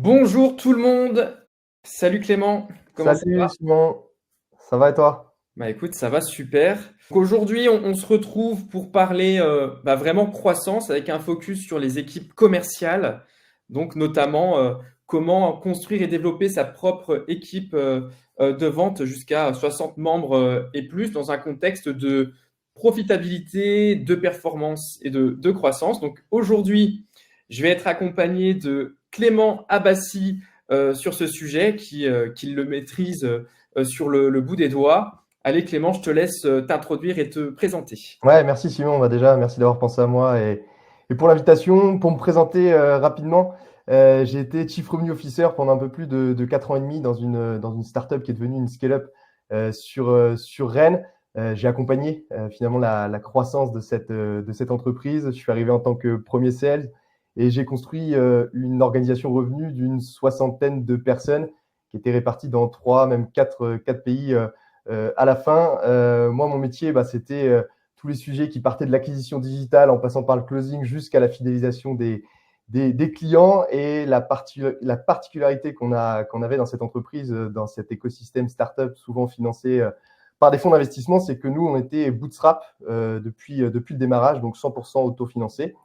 Bonjour tout le monde. Salut Clément, comment ça va? Salut Simon, ça va et toi? Bah écoute, ça va super. Donc aujourd'hui, on se retrouve pour parler vraiment croissance avec un focus sur les équipes commerciales. Donc notamment comment construire et développer sa propre équipe de vente jusqu'à 60 membres et plus dans un contexte de profitabilité, de performance et de croissance. Donc aujourd'hui, je vais être accompagné de Clément Abbassi sur ce sujet qui le maîtrise sur le bout des doigts. Allez Clément, je te laisse t'introduire et te présenter. Ouais, merci Simon, déjà merci d'avoir pensé à moi et pour l'invitation. Pour me présenter rapidement, j'ai été Chief Revenue Officer pendant un peu plus de 4 ans et demi dans une startup qui est devenue une scale-up sur Rennes. J'ai accompagné finalement la croissance de cette entreprise. Je suis arrivé en tant que premier sales et j'ai construit une organisation revenu d'une soixantaine de personnes qui étaient réparties dans 3, même 4 pays à la fin. Moi, mon métier, c'était tous les sujets qui partaient de l'acquisition digitale en passant par le closing jusqu'à la fidélisation des clients. Et la particularité qu'on avait dans cette entreprise, dans cet écosystème startup souvent financé par des fonds d'investissement, c'est que nous, on était bootstrap depuis le démarrage, donc 100% autofinancé.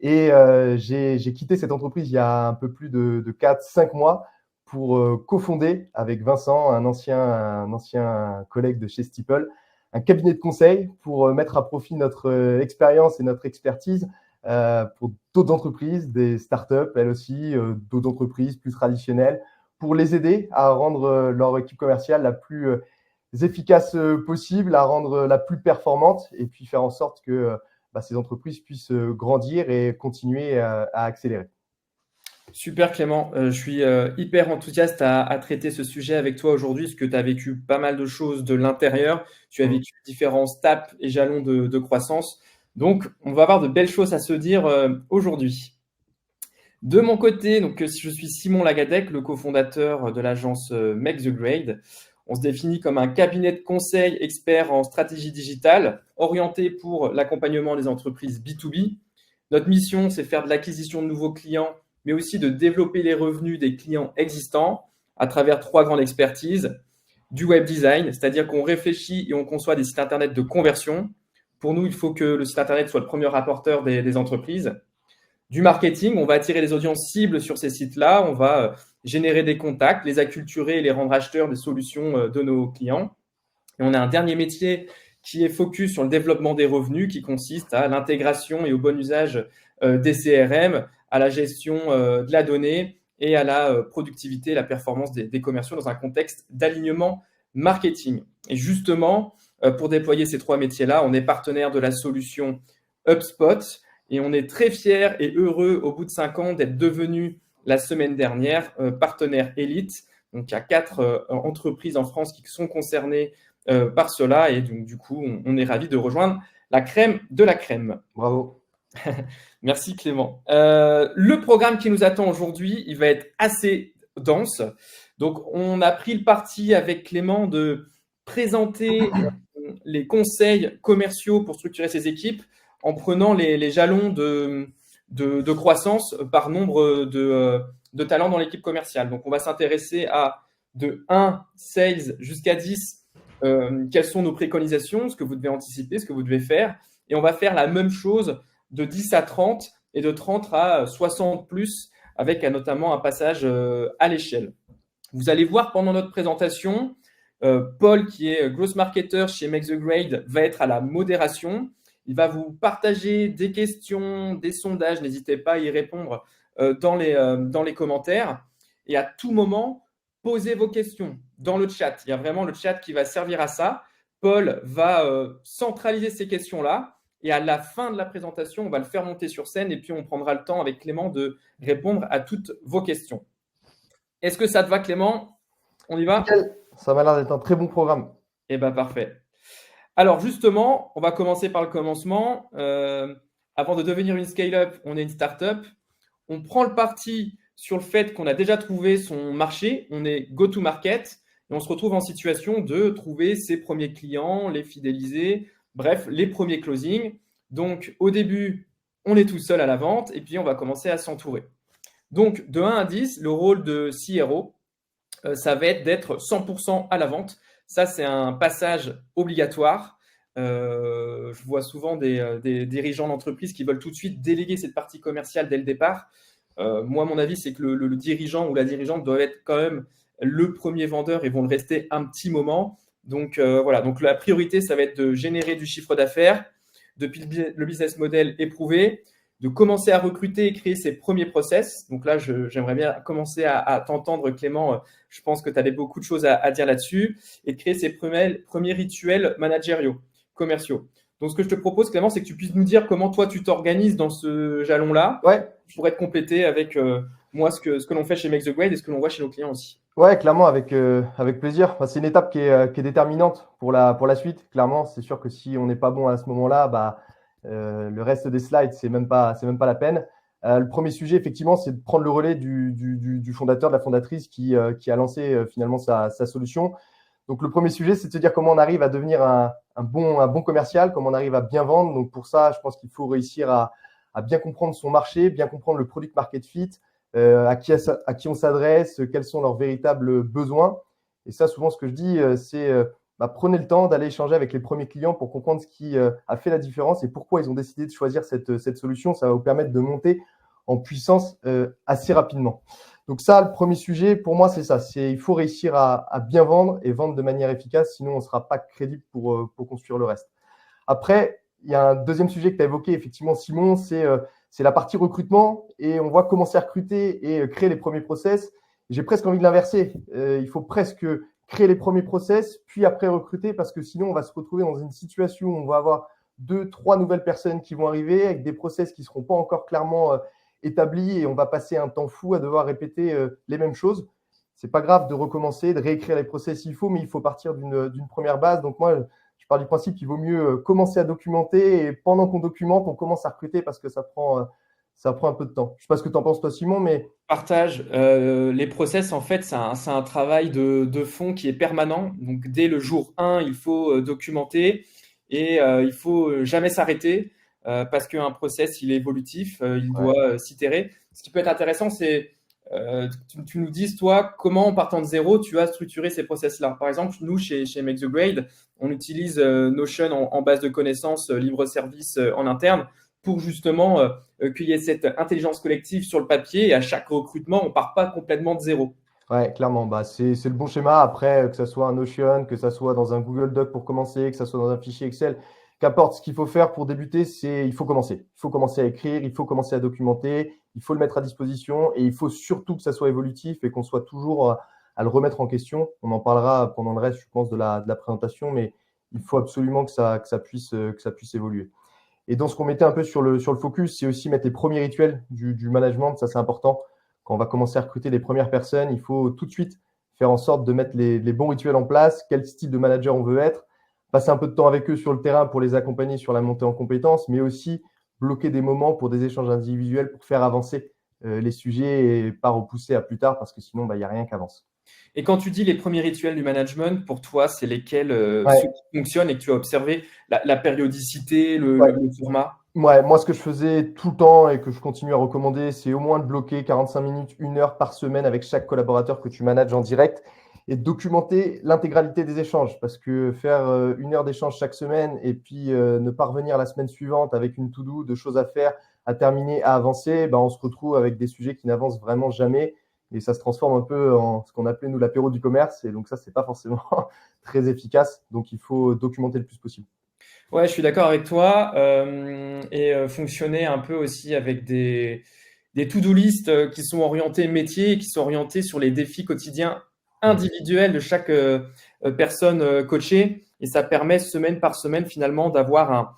Et j'ai quitté cette entreprise il y a un peu plus de 4-5 mois pour cofonder avec Vincent, un ancien collègue de chez Steeple, un cabinet de conseil pour mettre à profit notre expérience et notre expertise pour d'autres entreprises, des startups, elles aussi, d'autres entreprises plus traditionnelles, pour les aider à rendre leur équipe commerciale la plus efficace possible, à rendre la plus performante et puis faire en sorte que ces entreprises puissent grandir et continuer à accélérer. Super Clément, je suis hyper enthousiaste à traiter ce sujet avec toi aujourd'hui parce que tu as vécu pas mal de choses de l'intérieur, tu as Mm. vécu différents steps et jalons de croissance. Donc on va avoir de belles choses à se dire aujourd'hui. De mon côté, donc, je suis Simon Lagadec, le cofondateur de l'agence Make the Grade. On se définit comme un cabinet de conseil expert en stratégie digitale, orienté pour l'accompagnement des entreprises B2B. Notre mission, c'est faire de l'acquisition de nouveaux clients, mais aussi de développer les revenus des clients existants à travers 3 grandes expertises. Du web design, c'est-à-dire qu'on réfléchit et on conçoit des sites internet de conversion. Pour nous, il faut que le site internet soit le premier rapporteur des entreprises. Du marketing, on va attirer les audiences cibles sur ces sites-là, on va générer des contacts, les acculturer et les rendre acheteurs des solutions de nos clients. Et on a un dernier métier qui est focus sur le développement des revenus, qui consiste à l'intégration et au bon usage des CRM, à la gestion de la donnée et à la productivité et la performance des commerciaux dans un contexte d'alignement marketing. Et justement, pour déployer ces 3 métiers-là, on est partenaire de la solution HubSpot et on est très fiers et heureux au bout de 5 ans d'être devenu la semaine dernière partenaire élite. Donc, il y a 4 entreprises en France qui sont concernées par cela. Et donc, du coup, on est ravis de rejoindre la crème de la crème. Bravo. Merci Clément. Le programme qui nous attend aujourd'hui, il va être assez dense. Donc, on a pris le parti avec Clément de présenter les conseils commerciaux pour structurer ses équipes en prenant les jalons de croissance par nombre de talents dans l'équipe commerciale. Donc, on va s'intéresser à de 1 sales jusqu'à 10 quelles sont nos préconisations, ce que vous devez anticiper, ce que vous devez faire. Et on va faire la même chose de 10 à 30 et de 30 à 60 plus, avec notamment un passage à l'échelle. Vous allez voir pendant notre présentation, Paul, qui est growth marketer chez Make the Grade, va être à la modération. Il va vous partager des questions, des sondages. N'hésitez pas à y répondre dans les commentaires. Et à tout moment, posez vos questions dans le chat. Il y a vraiment le chat qui va servir à ça. Paul va centraliser ces questions-là. Et à la fin de la présentation, on va le faire monter sur scène et puis on prendra le temps avec Clément de répondre à toutes vos questions. Est-ce que ça te va, Clément? On y va? Nickel. Ça m'a l'air d'être un très bon programme. Eh bien, parfait. Alors, justement, on va commencer par le commencement. Avant de devenir une scale-up, on est une start-up. On prend le parti sur le fait qu'on a déjà trouvé son marché. On est go-to-market et on se retrouve en situation de trouver ses premiers clients, les fidéliser, bref, les premiers closings. Donc, au début, on est tout seul à la vente et puis on va commencer à s'entourer. Donc, de 1 à 10, le rôle de CRO, ça va être d'être 100% à la vente. Ça, c'est un passage obligatoire. Je vois souvent des dirigeants d'entreprise qui veulent tout de suite déléguer cette partie commerciale dès le départ. Moi, mon avis, c'est que le dirigeant ou la dirigeante doit être quand même le premier vendeur et vont le rester un petit moment. Donc, voilà. Donc, la priorité, ça va être de générer du chiffre d'affaires depuis le business model éprouvé, de commencer à recruter et créer ses premiers process. Donc là, j'aimerais bien commencer à t'entendre, Clément. Je pense que tu avais beaucoup de choses à dire là-dessus et de créer ses premiers rituels managériaux, commerciaux. Donc, ce que je te propose, Clément, c'est que tu puisses nous dire comment toi, tu t'organises dans ce jalon-là. Ouais, Je pourrais te compléter avec moi ce que l'on fait chez Make the Grade et ce que l'on voit chez nos clients aussi. ouais, clairement, avec plaisir. Enfin, c'est une étape qui est déterminante pour la suite. Clairement, c'est sûr que si on n'est pas bon à ce moment-là, bah, le reste des slides, c'est même pas la peine. Le premier sujet, effectivement, c'est de prendre le relais du fondateur, de la fondatrice qui a lancé finalement sa solution. Donc, le premier sujet, c'est de se dire comment on arrive à devenir un bon commercial, comment on arrive à bien vendre. Donc, pour ça, je pense qu'il faut réussir à bien comprendre son marché, bien comprendre le product market fit, à qui on s'adresse, quels sont leurs véritables besoins. Et ça, souvent, ce que je dis, c'est prenez le temps d'aller échanger avec les premiers clients pour comprendre ce qui a fait la différence et pourquoi ils ont décidé de choisir cette solution. Ça va vous permettre de monter en puissance assez rapidement. Donc ça, le premier sujet, pour moi, c'est ça. Il faut réussir à bien vendre et vendre de manière efficace, sinon on ne sera pas crédible pour construire le reste. Après, il y a un deuxième sujet que tu as évoqué, effectivement, Simon, c'est la partie recrutement et on voit commencer à recruter et créer les premiers process. J'ai presque envie de l'inverser. Il faut presque créer les premiers process, puis après recruter, parce que sinon, on va se retrouver dans une situation où on va avoir 2, 3 nouvelles personnes qui vont arriver avec des process qui ne seront pas encore clairement établis et on va passer un temps fou à devoir répéter les mêmes choses. C'est pas grave de recommencer, de réécrire les process s'il faut, mais il faut partir d'une première base. Donc moi, je pars du principe qu'il vaut mieux commencer à documenter et pendant qu'on documente, on commence à recruter parce que ça prend un peu de temps. Je ne sais pas ce que tu en penses toi, Simon, mais Partage. Les process, en fait, c'est un travail de fond qui est permanent. Donc, dès le jour 1, il faut documenter et il faut jamais s'arrêter parce qu'un process, il est évolutif, il ouais. doit s'itérer. Ce qui peut être intéressant, c'est tu nous dises, toi, comment en partant de zéro, tu as structuré ces process-là. Par exemple, nous, chez Make the Grade, on utilise Notion en base de connaissances libre service en interne pour justement qu'il y ait cette intelligence collective sur le papier et à chaque recrutement, on ne part pas complètement de zéro. Ouais, clairement, c'est le bon schéma. Après, que ça soit un Notion, que ça soit dans un Google Doc pour commencer, que ça soit dans un fichier Excel, qu'importe ce qu'il faut faire pour débuter, il faut commencer. Il faut commencer à écrire, il faut commencer à documenter, il faut le mettre à disposition et il faut surtout que ça soit évolutif et qu'on soit toujours à le remettre en question. On en parlera pendant le reste, je pense, de la présentation, mais il faut absolument que ça puisse évoluer. Et dans ce qu'on mettait un peu sur le focus, c'est aussi mettre les premiers rituels du management. Ça, c'est important. Quand on va commencer à recruter les premières personnes, il faut tout de suite faire en sorte de mettre les bons rituels en place, quel style de manager on veut être, passer un peu de temps avec eux sur le terrain pour les accompagner sur la montée en compétences, mais aussi bloquer des moments pour des échanges individuels pour faire avancer les sujets et pas repousser à plus tard parce que sinon, il n'y a rien qui avance. Et quand tu dis les premiers rituels du management, pour toi, c'est lesquels ceux Ouais, qui fonctionnent et que tu as observé, la périodicité, ouais. le format? Ouais, moi, ce que je faisais tout le temps et que je continue à recommander, c'est au moins de bloquer 45 minutes, 1 heure par semaine avec chaque collaborateur que tu manages en direct et de documenter l'intégralité des échanges. Parce que faire 1 heure d'échange chaque semaine et puis ne pas revenir la semaine suivante avec une to-do de choses à faire, à terminer, à avancer, on se retrouve avec des sujets qui n'avancent vraiment jamais et ça se transforme un peu en ce qu'on appelait nous l'apéro du commerce. Et donc ça, c'est pas forcément très efficace. Donc il faut documenter le plus possible. Ouais, je suis d'accord avec toi. Et fonctionner un peu aussi avec des to-do list qui sont orientés métier et qui sont orientés sur les défis quotidiens Mm. individuels de chaque personne coachée. Et ça permet semaine par semaine finalement d'avoir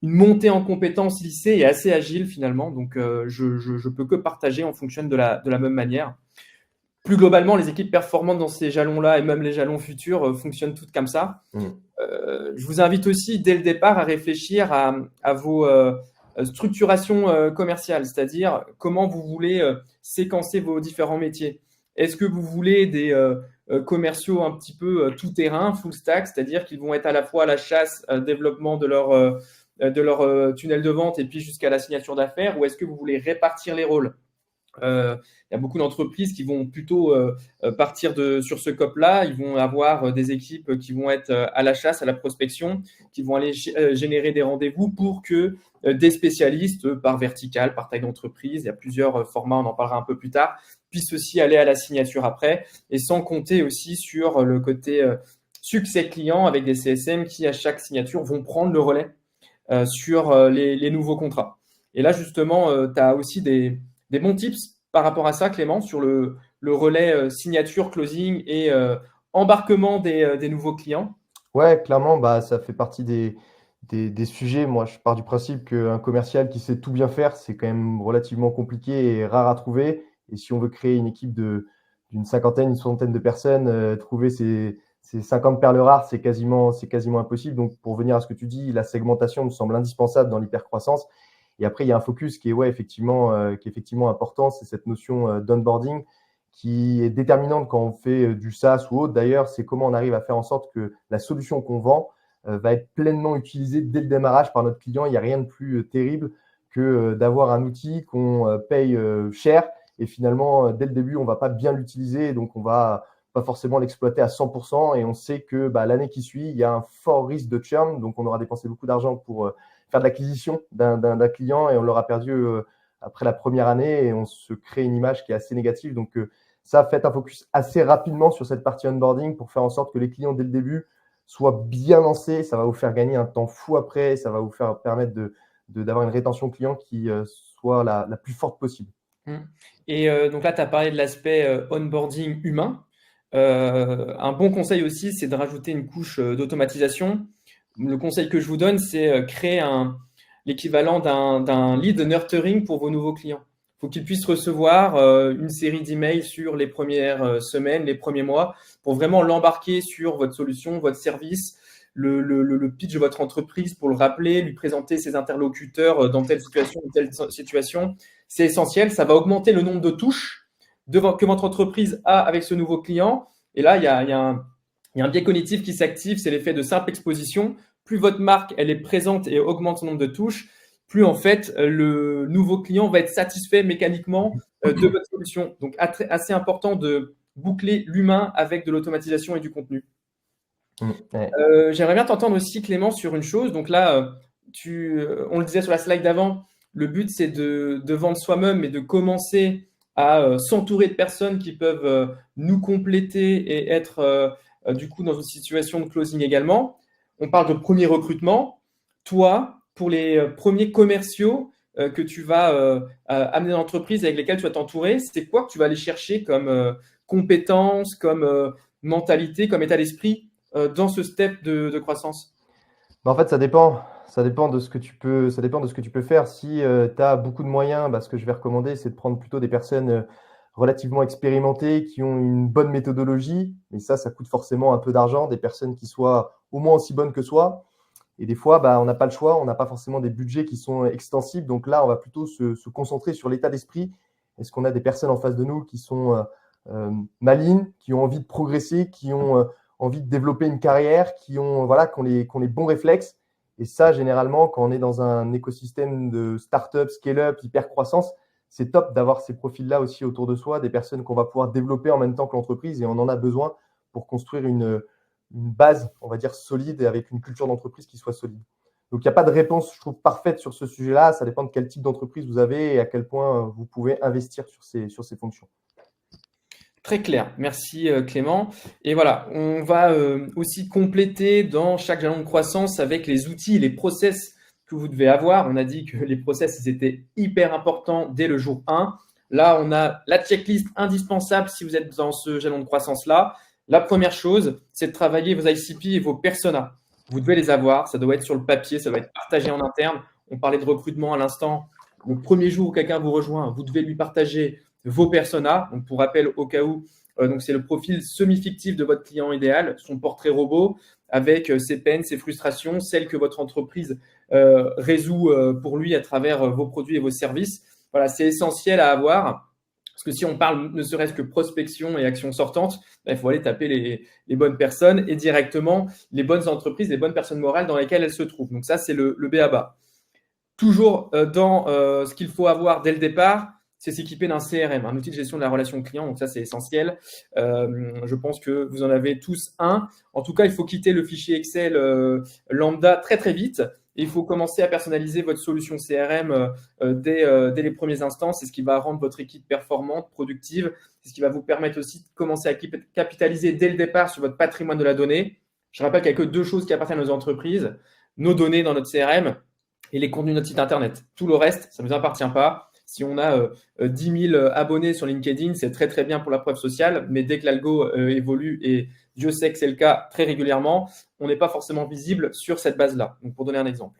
une montée en compétences lissée et assez agile finalement. Donc je peux que partager, on fonctionne de la même manière. Plus globalement, les équipes performantes dans ces jalons-là et même les jalons futurs fonctionnent toutes comme ça. Mm. Je vous invite aussi dès le départ à réfléchir à vos structurations commerciales, c'est-à-dire comment vous voulez séquencer vos différents métiers. Est-ce que vous voulez des commerciaux un petit peu tout-terrain, full stack, c'est-à-dire qu'ils vont être à la fois à la chasse, développement de leur tunnel de vente et puis jusqu'à la signature d'affaires, ou est-ce que vous voulez répartir les rôles? Il y a beaucoup d'entreprises qui vont plutôt partir sur ce COP-là. Ils vont avoir des équipes qui vont être à la chasse, à la prospection, qui vont aller générer des rendez-vous pour que des spécialistes par verticale, par taille d'entreprise, il y a plusieurs formats, on en parlera un peu plus tard, puissent aussi aller à la signature après, et sans compter aussi sur le côté succès client avec des CSM qui, à chaque signature, vont prendre le relais sur les nouveaux contrats. Et là, justement, tu as aussi des bons tips par rapport à ça, Clément, sur le relais signature, closing et embarquement des nouveaux clients. Ouais, clairement, bah, ça fait partie des sujets. Moi, je pars du principe qu'un commercial qui sait tout bien faire, c'est quand même relativement compliqué et rare à trouver. Et si on veut créer une équipe d'une cinquantaine, une soixantaine de personnes, trouver ces 50 perles rares, c'est quasiment impossible. Donc, pour venir à ce que tu dis, la segmentation me semble indispensable dans l'hypercroissance. Et après, il y a un focus qui est effectivement important, c'est cette notion d'onboarding qui est déterminante quand on fait du SaaS ou autre. D'ailleurs, c'est comment on arrive à faire en sorte que la solution qu'on vend va être pleinement utilisée dès le démarrage par notre client. Il n'y a rien de plus terrible que d'avoir un outil qu'on paye cher et finalement, dès le début, on ne va pas bien l'utiliser, donc on va pas forcément l'exploiter à 100% et on sait que l'année qui suit, il y a un fort risque de churn, donc on aura dépensé beaucoup d'argent pour faire de l'acquisition d'un client et on l'aura perdu après la première année et on se crée une image qui est assez négative. Donc, ça, faites un focus assez rapidement sur cette partie onboarding pour faire en sorte que les clients, dès le début, soient bien lancés. Ça va vous faire gagner un temps fou après. Ça va vous faire permettre d'avoir une rétention client qui soit la plus forte possible. Et donc là, tu as parlé de l'aspect onboarding humain. Un bon conseil aussi, c'est de rajouter une couche d'automatisation. Le conseil que je vous donne, c'est créer l'équivalent d'un lead nurturing pour vos nouveaux clients. Il faut qu'ils puissent recevoir une série d'emails sur les premières semaines, les premiers mois, pour vraiment l'embarquer sur votre solution, votre service, le pitch de votre entreprise pour le rappeler, lui présenter ses interlocuteurs dans telle situation ou telle situation. C'est essentiel, ça va augmenter le nombre de touches que votre entreprise a avec ce nouveau client. Et là, il y a un biais cognitif qui s'active, c'est l'effet de simple exposition. Plus votre marque elle est présente et augmente son nombre de touches, plus en fait le nouveau client va être satisfait mécaniquement de votre solution. Donc assez important de boucler l'humain avec de l'automatisation et du contenu. Ouais. J'aimerais bien t'entendre aussi, Clément, sur une chose. Donc là, on le disait sur la slide d'avant, le but c'est de vendre soi-même, mais de commencer à s'entourer de personnes qui peuvent nous compléter et être du coup dans une situation de closing également. On parle de premier recrutement. Toi, pour les premiers commerciaux que tu vas amener dans l'entreprise avec lesquels tu vas t'entourer, c'est quoi que tu vas aller chercher comme compétences, comme mentalité, comme état d'esprit dans ce step de croissance? En fait, ça dépend. Ça dépend de ce que tu peux faire. Si tu as beaucoup de moyens, ce que je vais recommander, c'est de prendre plutôt des personnes relativement expérimentées, qui ont une bonne méthodologie. Mais ça coûte forcément un peu d'argent. Des personnes qui soient au moins aussi bonnes que soi. Et des fois, on n'a pas le choix. On n'a pas forcément des budgets qui sont extensibles. Donc là, on va plutôt se concentrer sur l'état d'esprit. Est-ce qu'on a des personnes en face de nous qui sont malignes, qui ont envie de progresser, qui ont envie de développer une carrière, qui ont les bons réflexes. Et ça, généralement, quand on est dans un écosystème de start-up, scale-up, hyper-croissance, c'est top d'avoir ces profils-là aussi autour de soi, des personnes qu'on va pouvoir développer en même temps que l'entreprise. Et on en a besoin pour construire une base, on va dire, solide et avec une culture d'entreprise qui soit solide. Donc, il n'y a pas de réponse, je trouve, parfaite sur ce sujet-là. Ça dépend de quel type d'entreprise vous avez et à quel point vous pouvez investir sur ces fonctions. Très clair, merci Clément. Et voilà, on va aussi compléter dans chaque jalon de croissance avec les outils, les process que vous devez avoir. On a dit que les process, ils étaient hyper importants dès le jour 1. Là, on a la checklist indispensable si vous êtes dans ce jalon de croissance-là. La première chose, c'est de travailler vos ICP et vos personas. Vous devez les avoir, ça doit être sur le papier, ça doit être partagé en interne. On parlait de recrutement à l'instant. Le premier jour où quelqu'un vous rejoint, vous devez lui partager vos personas. Donc, pour rappel, au cas où, donc c'est le profil semi-fictif de votre client idéal, son portrait robot, avec ses peines, ses frustrations, celles que votre entreprise résout pour lui à travers vos produits et vos services. Voilà, c'est essentiel à avoir. Parce que si on parle ne serait-ce que prospection et action sortante, il faut aller taper les bonnes personnes et directement les bonnes entreprises, les bonnes personnes morales dans lesquelles elles se trouvent. Donc ça, c'est le B.A.-ba. Toujours dans ce qu'il faut avoir dès le départ, c'est s'équiper d'un CRM, un outil de gestion de la relation client. Donc ça, c'est essentiel. Je pense que vous en avez tous un. En tout cas, il faut quitter le fichier Excel lambda très très vite. Et il faut commencer à personnaliser votre solution CRM dès les premiers instants. C'est ce qui va rendre votre équipe performante, productive. C'est ce qui va vous permettre aussi de commencer à capitaliser dès le départ sur votre patrimoine de la donnée. Je rappelle qu'il n'y a que 2 choses qui appartiennent aux entreprises: nos données dans notre CRM et les contenus de notre site internet. Tout le reste, ça ne nous appartient pas. Si on a 10 000 abonnés sur LinkedIn, c'est très très bien pour la preuve sociale, mais dès que l'algo évolue, et Dieu sait que c'est le cas très régulièrement, on n'est pas forcément visible sur cette base-là. Donc pour donner un exemple.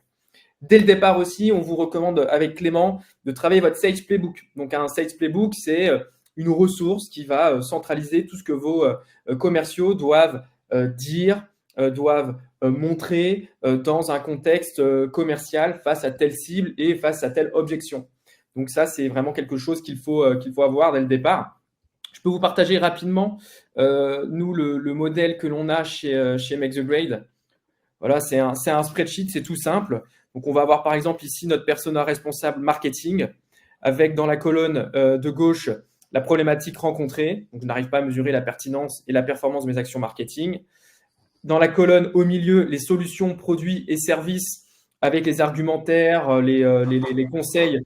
Dès le départ aussi, on vous recommande avec Clément de travailler votre Sales Playbook. Donc un Sales Playbook, c'est une ressource qui va centraliser tout ce que vos commerciaux doivent dire, doivent montrer dans un contexte commercial face à telle cible et face à telle objection. Donc ça, c'est vraiment quelque chose qu'il faut avoir dès le départ. Je peux vous partager rapidement, nous, le modèle que l'on a chez Make the Grade. Voilà, c'est un spreadsheet, c'est tout simple. Donc, on va avoir par exemple ici notre persona responsable marketing avec dans la colonne de gauche la problématique rencontrée. Donc, je n'arrive pas à mesurer la pertinence et la performance de mes actions marketing. Dans la colonne au milieu, les solutions, produits et services avec les argumentaires, les conseils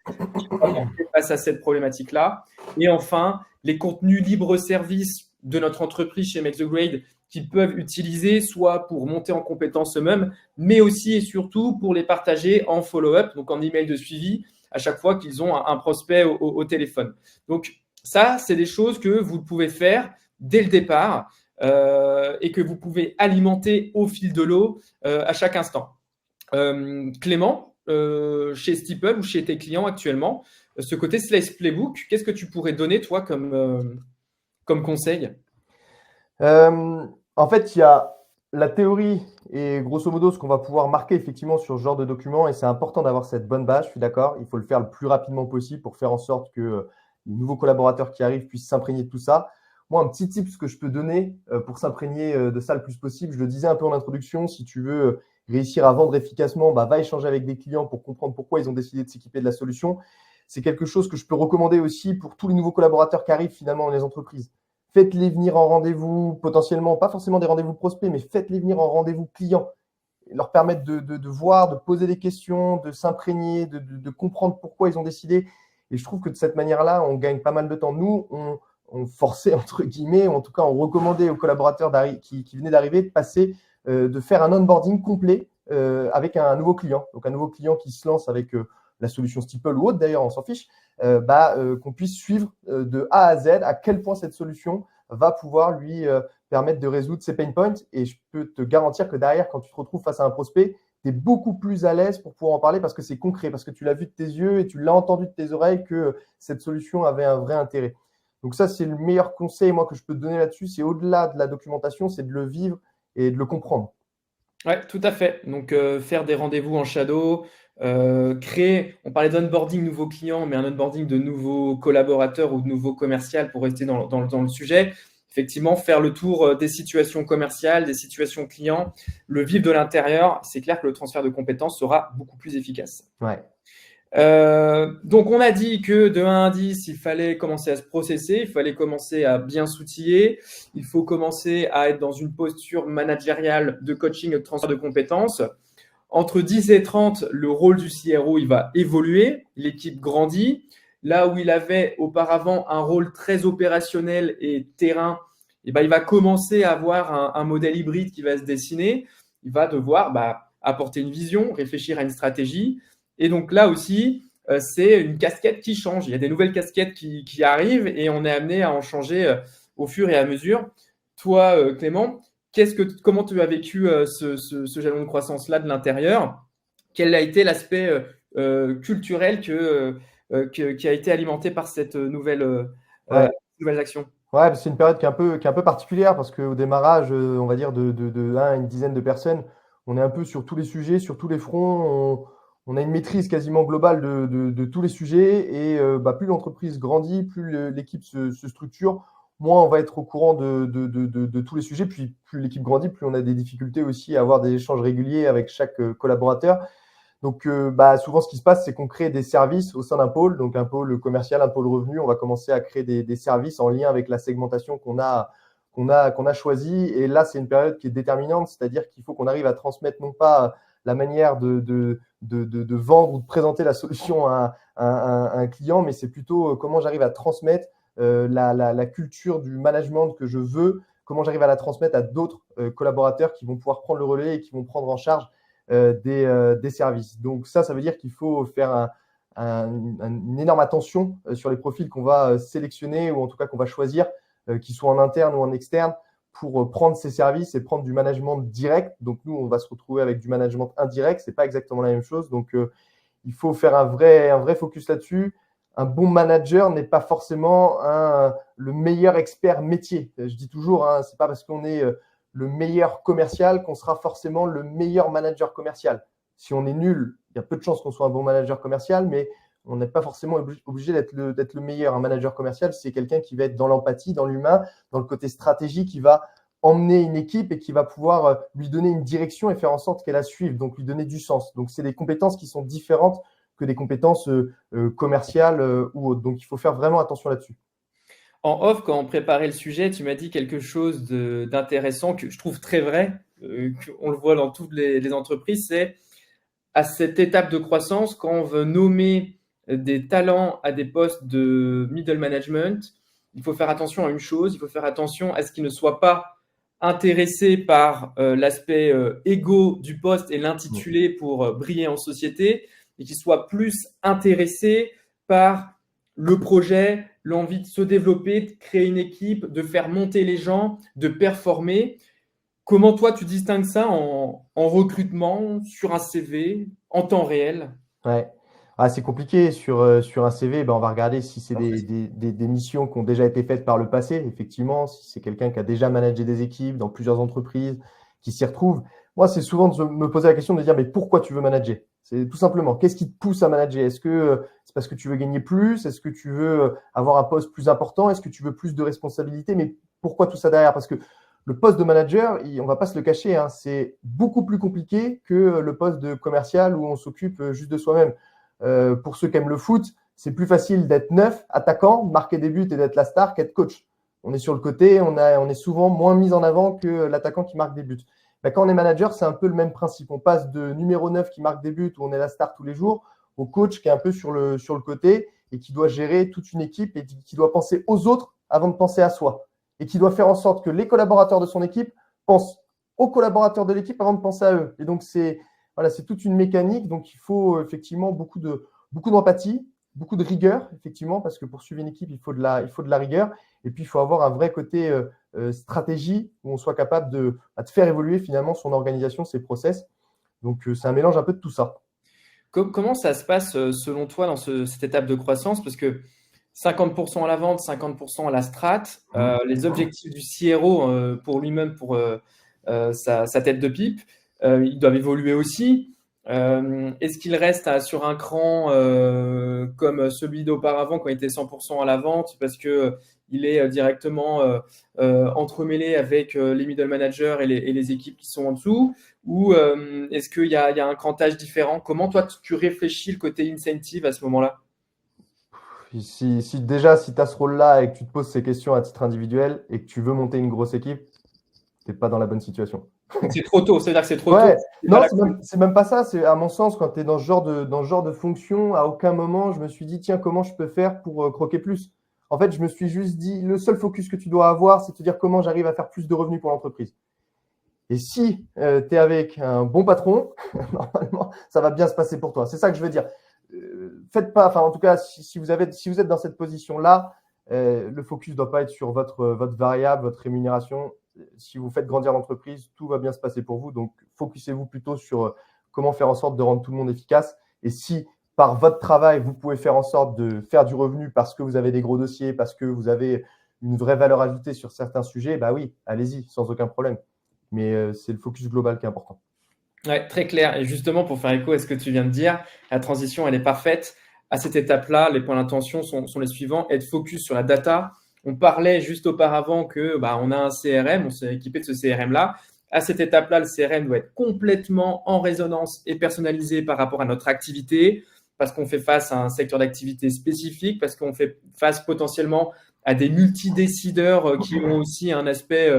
face à cette problématique-là. Et enfin, les contenus libre-service de notre entreprise chez Make the Grade qu'ils peuvent utiliser soit pour monter en compétences eux-mêmes, mais aussi et surtout pour les partager en follow-up, donc en email de suivi, à chaque fois qu'ils ont un prospect au téléphone. Donc ça, c'est des choses que vous pouvez faire dès le départ et que vous pouvez alimenter au fil de l'eau à chaque instant. Clément, chez Steeple ou chez tes clients actuellement, ce côté Sales Playbook, qu'est-ce que tu pourrais donner, toi, comme conseil? En fait, il y a la théorie et grosso modo ce qu'on va pouvoir marquer effectivement sur ce genre de document, et c'est important d'avoir cette bonne base, je suis d'accord. Il faut le faire le plus rapidement possible pour faire en sorte que les nouveaux collaborateurs qui arrivent puissent s'imprégner de tout ça. Moi, un petit tip que je peux donner pour s'imprégner de ça le plus possible, je le disais un peu en introduction, si tu veux réussir à vendre efficacement, va échanger avec des clients pour comprendre pourquoi ils ont décidé de s'équiper de la solution. C'est quelque chose que je peux recommander aussi pour tous les nouveaux collaborateurs qui arrivent finalement dans les entreprises. Faites-les venir en rendez-vous, potentiellement, pas forcément des rendez-vous prospects, mais faites-les venir en rendez-vous clients. Leur permettre de voir, de poser des questions, de s'imprégner, de comprendre pourquoi ils ont décidé. Et je trouve que de cette manière-là, on gagne pas mal de temps. Nous, on forçait, entre guillemets, ou en tout cas, on recommandait aux collaborateurs qui venaient d'arriver de passer, de faire un onboarding complet avec un nouveau client. Donc, un nouveau client qui se lance avec la solution Steeple ou autre, d'ailleurs, on s'en fiche, qu'on puisse suivre de A à Z à quel point cette solution va pouvoir lui permettre de résoudre ses pain points. Et je peux te garantir que derrière, quand tu te retrouves face à un prospect, tu es beaucoup plus à l'aise pour pouvoir en parler parce que c'est concret, parce que tu l'as vu de tes yeux et tu l'as entendu de tes oreilles que cette solution avait un vrai intérêt. Donc ça, c'est le meilleur conseil moi que je peux te donner là-dessus. C'est au-delà de la documentation, c'est de le vivre et de le comprendre. Ouais, tout à fait. Donc, faire des rendez-vous en shadow, créer, on parlait d'onboarding nouveaux clients, mais un onboarding de nouveaux collaborateurs ou de nouveaux commerciaux pour rester dans le sujet. Effectivement, faire le tour des situations commerciales, des situations clients, le vivre de l'intérieur, c'est clair que le transfert de compétences sera beaucoup plus efficace. Ouais. Donc, on a dit que de 1 à 10, il fallait commencer à se processer, il fallait commencer à bien s'outiller, il faut commencer à être dans une posture managériale de coaching et de transfert de compétences. Entre 10 et 30, le rôle du CRO, il va évoluer, l'équipe grandit. Là où il avait auparavant un rôle très opérationnel et terrain, il va commencer à avoir un modèle hybride qui va se dessiner. Il va devoir apporter une vision, réfléchir à une stratégie. Et donc là aussi, c'est une casquette qui change. Il y a des nouvelles casquettes qui arrivent et on est amené à en changer au fur et à mesure. Toi, Clément, comment tu as vécu ce jalon de croissance-là de l'intérieur? Quel a été l'aspect culturel qui a été alimenté par cette nouvelle action? Ouais, c'est une période qui est un peu particulière parce qu'au démarrage, on va dire de 1 à une dizaine de personnes, on est un peu sur tous les sujets, sur tous les fronts. On a une maîtrise quasiment globale de tous les sujets et plus l'entreprise grandit, plus l'équipe se structure, moins on va être au courant de tous les sujets. Puis plus l'équipe grandit, plus on a des difficultés aussi à avoir des échanges réguliers avec chaque collaborateur. Donc, souvent, ce qui se passe, c'est qu'on crée des services au sein d'un pôle, donc un pôle commercial, un pôle revenu. On va commencer à créer des services en lien avec la segmentation qu'on a choisie. Et là, c'est une période qui est déterminante, c'est-à-dire qu'il faut qu'on arrive à transmettre non pas la manière de vendre ou de présenter la solution à un client, mais c'est plutôt comment j'arrive à transmettre la culture du management que je veux, comment j'arrive à la transmettre à d'autres collaborateurs qui vont pouvoir prendre le relais et qui vont prendre en charge des services. Donc ça veut dire qu'il faut faire une énorme attention sur les profils qu'on va sélectionner ou en tout cas qu'on va choisir, qu'ils soient en interne ou en externe, pour prendre ces services et prendre du management direct. Donc nous, on va se retrouver avec du management indirect. C'est pas exactement la même chose. Donc il faut faire un vrai focus là-dessus. Un bon manager n'est pas forcément le meilleur expert métier. Je dis toujours, c'est pas parce qu'on est le meilleur commercial qu'on sera forcément le meilleur manager commercial. Si on est nul, il y a peu de chances qu'on soit un bon manager commercial, mais on n'est pas forcément obligé d'être le meilleur. Un manager commercial, c'est quelqu'un qui va être dans l'empathie, dans l'humain, dans le côté stratégie, qui va emmener une équipe et qui va pouvoir lui donner une direction et faire en sorte qu'elle la suive, donc lui donner du sens. Donc, c'est des compétences qui sont différentes que des compétences commerciales ou autres. Donc, il faut faire vraiment attention là-dessus. En off, quand on préparait le sujet, tu m'as dit quelque chose d'intéressant que je trouve très vrai, qu'on le voit dans toutes les entreprises, c'est à cette étape de croissance, quand on veut nommer des talents à des postes de middle management, il faut faire attention à une chose, il faut faire attention à ce qu'ils ne soient pas intéressés par l'aspect égo du poste et l'intitulé pour briller en société, et qu'ils soient plus intéressés par le projet, l'envie de se développer, de créer une équipe, de faire monter les gens, de performer. Comment toi, tu distingues ça en recrutement, sur un CV, en temps réel? Ouais. C'est compliqué sur un CV. On va regarder si c'est des missions qui ont déjà été faites par le passé. Effectivement, si c'est quelqu'un qui a déjà managé des équipes dans plusieurs entreprises, qui s'y retrouve. Moi, c'est souvent de me poser la question de dire, mais pourquoi tu veux manager? C'est tout simplement, qu'est-ce qui te pousse à manager? Est-ce que c'est parce que tu veux gagner plus? Est-ce que tu veux avoir un poste plus important? Est-ce que tu veux plus de responsabilités? Mais pourquoi tout ça derrière? Parce que le poste de manager, on va pas se le cacher, c'est beaucoup plus compliqué que le poste de commercial où on s'occupe juste de soi-même. Pour ceux qui aiment le foot, c'est plus facile d'être neuf, attaquant, marquer des buts et d'être la star qu'être coach. On est sur le côté, on est souvent moins mis en avant que l'attaquant qui marque des buts. Quand on est manager, c'est un peu le même principe. On passe de numéro 9 qui marque des buts, où on est la star tous les jours, au coach qui est un peu sur le côté et qui doit gérer toute une équipe et qui doit penser aux autres avant de penser à soi. Et qui doit faire en sorte que les collaborateurs de son équipe pensent aux collaborateurs de l'équipe avant de penser à eux. Et donc, c'est toute une mécanique. Donc, il faut effectivement beaucoup d'empathie, beaucoup de rigueur, effectivement, parce que pour suivre une équipe, il faut de la rigueur. Et puis, il faut avoir un vrai côté stratégie où on soit capable de faire évoluer finalement son organisation, ses process. Donc, c'est un mélange un peu de tout ça. Comment ça se passe selon toi dans cette étape de croissance? Parce que 50% à la vente, 50% à la strat, les objectifs du CRO pour lui-même, pour sa tête de pipe, ils doivent évoluer aussi. Est-ce qu'il reste sur un cran comme celui d'auparavant quand il était 100% à la vente parce que il est directement entremêlé avec les middle managers et les équipes qui sont en dessous? Ou est-ce qu'il y a un crantage différent? Comment toi tu réfléchis le côté incentive à ce moment-là? Si déjà, si tu as ce rôle-là et que tu te poses ces questions à titre individuel et que tu veux monter une grosse équipe, tu n'es pas dans la bonne situation. Donc c'est trop tôt, c'est-à-dire que c'est trop tôt. Ouais, non, c'est même pas ça. C'est à mon sens, quand tu es dans ce genre de fonction, à aucun moment je me suis dit, tiens, comment je peux faire pour croquer plus? En fait, je me suis juste dit, le seul focus que tu dois avoir, c'est de te dire comment j'arrive à faire plus de revenus pour l'entreprise. Et si tu es avec un bon patron, normalement, ça va bien se passer pour toi. C'est ça que je veux dire. Faites pas, enfin, en tout cas, si vous êtes dans cette position-là, le focus ne doit pas être sur votre variable, votre rémunération. Si vous faites grandir l'entreprise, tout va bien se passer pour vous. Donc, focussez-vous plutôt sur comment faire en sorte de rendre tout le monde efficace. Et si par votre travail, vous pouvez faire en sorte de faire du revenu parce que vous avez des gros dossiers, parce que vous avez une vraie valeur ajoutée sur certains sujets, bah oui, allez-y, sans aucun problème. Mais c'est le focus global qui est important. Ouais, très clair. Et justement, pour faire écho à ce que tu viens de dire, la transition, elle est parfaite. À cette étape-là, les points d'intention sont les suivants. Être focus sur la data. On parlait juste auparavant que on a un CRM, on s'est équipé de ce CRM-là. à cette étape-là, le CRM doit être complètement en résonance et personnalisé par rapport à notre activité, parce qu'on fait face à un secteur d'activité spécifique, parce qu'on fait face potentiellement à des multidécideurs qui ont aussi un aspect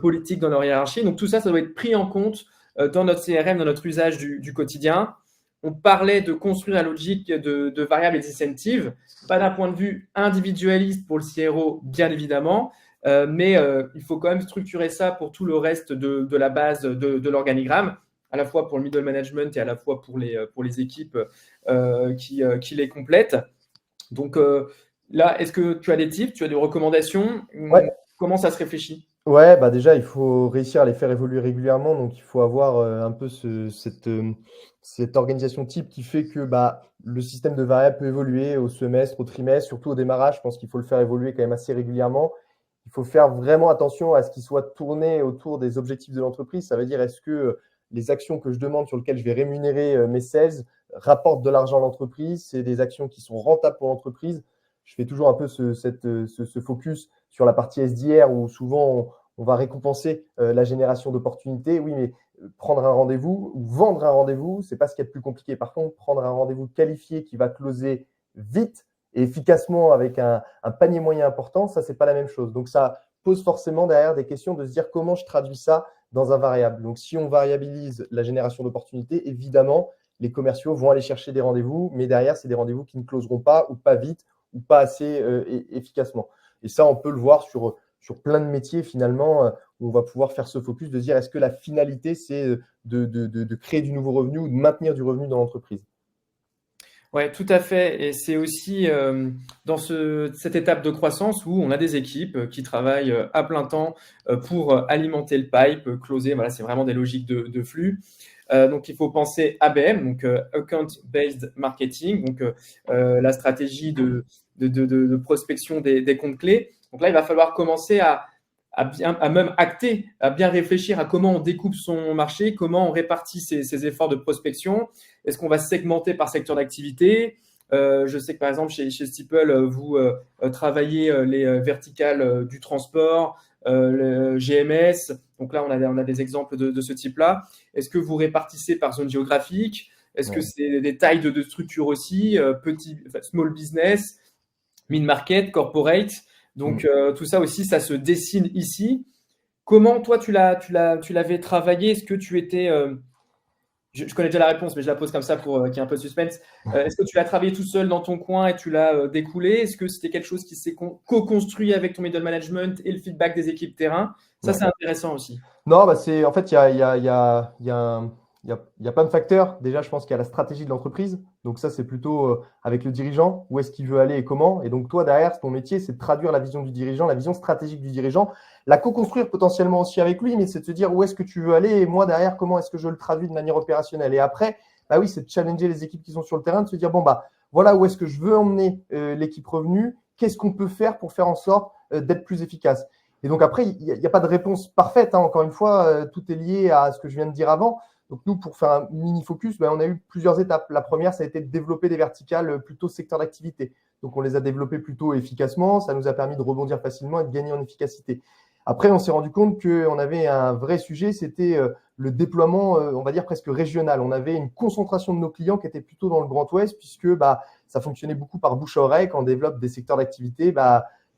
politique dans leur hiérarchie. Donc tout ça, ça doit être pris en compte dans notre CRM, dans notre usage du quotidien. On parlait de construire la logique de variables et d'incentives, pas d'un point de vue individualiste pour le CRO, bien évidemment, mais il faut quand même structurer ça pour tout le reste de la base de l'organigramme, à la fois pour le middle management et à la fois pour les équipes qui les complètent. Donc là, est-ce que tu as des tips, tu as des recommandations? Ouais. Comment ça se réfléchit? Ouais, bah déjà, il faut réussir à les faire évoluer régulièrement. Donc, il faut avoir un peu cette organisation type qui fait que bah, le système de variables peut évoluer au semestre, au trimestre, surtout au démarrage. Je pense qu'il faut le faire évoluer quand même assez régulièrement. Il faut faire vraiment attention à ce qu'il soit tourné autour des objectifs de l'entreprise. Ça veut dire, est-ce que les actions que je demande, sur lesquelles je vais rémunérer mes sales, rapportent de l'argent à l'entreprise? C'est des actions qui sont rentables pour l'entreprise. Je fais toujours un peu ce focus sur la partie SDR où souvent on va récompenser la génération d'opportunités. Oui, mais prendre un rendez-vous ou vendre un rendez-vous, c'est pas ce qu'il y a de plus compliqué. Par contre, prendre un rendez-vous qualifié qui va closer vite et efficacement avec un panier moyen important, ça, c'est pas la même chose. Donc, ça pose forcément derrière des questions de se dire comment je traduis ça dans un variable. Donc, si on variabilise la génération d'opportunités, évidemment, les commerciaux vont aller chercher des rendez-vous, mais derrière, c'est des rendez-vous qui ne closeront pas ou pas vite ou pas assez efficacement. Et ça, on peut le voir sur plein de métiers finalement, où on va pouvoir faire ce focus de dire est-ce que la finalité, c'est de créer du nouveau revenu ou de maintenir du revenu dans l'entreprise. Ouais, tout à fait. Et c'est aussi dans cette étape de croissance où on a des équipes qui travaillent à plein temps pour alimenter le pipe, closer. Voilà, c'est vraiment des logiques de flux. Donc, il faut penser ABM, donc Account-Based Marketing, donc la stratégie de prospection des comptes clés. Donc là, il va falloir commencer à même acter, à bien réfléchir à comment on découpe son marché, comment on répartit ses efforts de prospection. Est-ce qu'on va segmenter par secteur d'activité? Je sais que par exemple chez Steeple, vous travaillez les verticales du transport, le GMS. Donc là, on a des exemples de ce type-là. Est-ce que vous répartissez par zone géographique? Est-ce que Ouais. c'est des tailles de structure aussi, small business, mid-market, corporate? Donc Mm. tout ça aussi, ça se dessine ici. Comment toi tu l'avais travaillé? Est-ce que tu étais je connais déjà la réponse, mais je la pose comme ça pour qu'il y ait un peu de suspense. Est-ce que tu l'as travaillé tout seul dans ton coin et tu l'as découlé? Est-ce que c'était quelque chose qui s'est co-construit avec ton middle management et le feedback des équipes terrain? Ça, Ouais. c'est intéressant aussi. Non, bah c'est en fait, il y a plein de facteurs. Déjà, je pense qu'il y a la stratégie de l'entreprise. Donc ça, c'est plutôt avec le dirigeant, où est-ce qu'il veut aller et comment. Et donc toi, derrière, ton métier, c'est de traduire la vision du dirigeant, la vision stratégique du dirigeant, la co-construire potentiellement aussi avec lui, mais c'est de se dire où est-ce que tu veux aller et moi, derrière, comment est-ce que je le traduis de manière opérationnelle. Et après, bah oui, c'est de challenger les équipes qui sont sur le terrain, de se dire, bon, bah voilà où est-ce que je veux emmener l'équipe revenu, qu'est-ce qu'on peut faire pour faire en sorte d'être plus efficace. Et donc après, il n'y a pas de réponse parfaite. Hein. Encore une fois, tout est lié à ce que je viens de dire avant. Donc nous, pour faire un mini focus, on a eu plusieurs étapes. La première, ça a été de développer des verticales plutôt secteur d'activité. Donc on les a développées plutôt efficacement. Ça nous a permis de rebondir facilement et de gagner en efficacité. Après, on s'est rendu compte qu'on avait un vrai sujet, c'était le déploiement, on va dire presque régional. On avait une concentration de nos clients qui était plutôt dans le Grand Ouest, puisque ça fonctionnait beaucoup par bouche à oreille. Quand on développe des secteurs d'activité,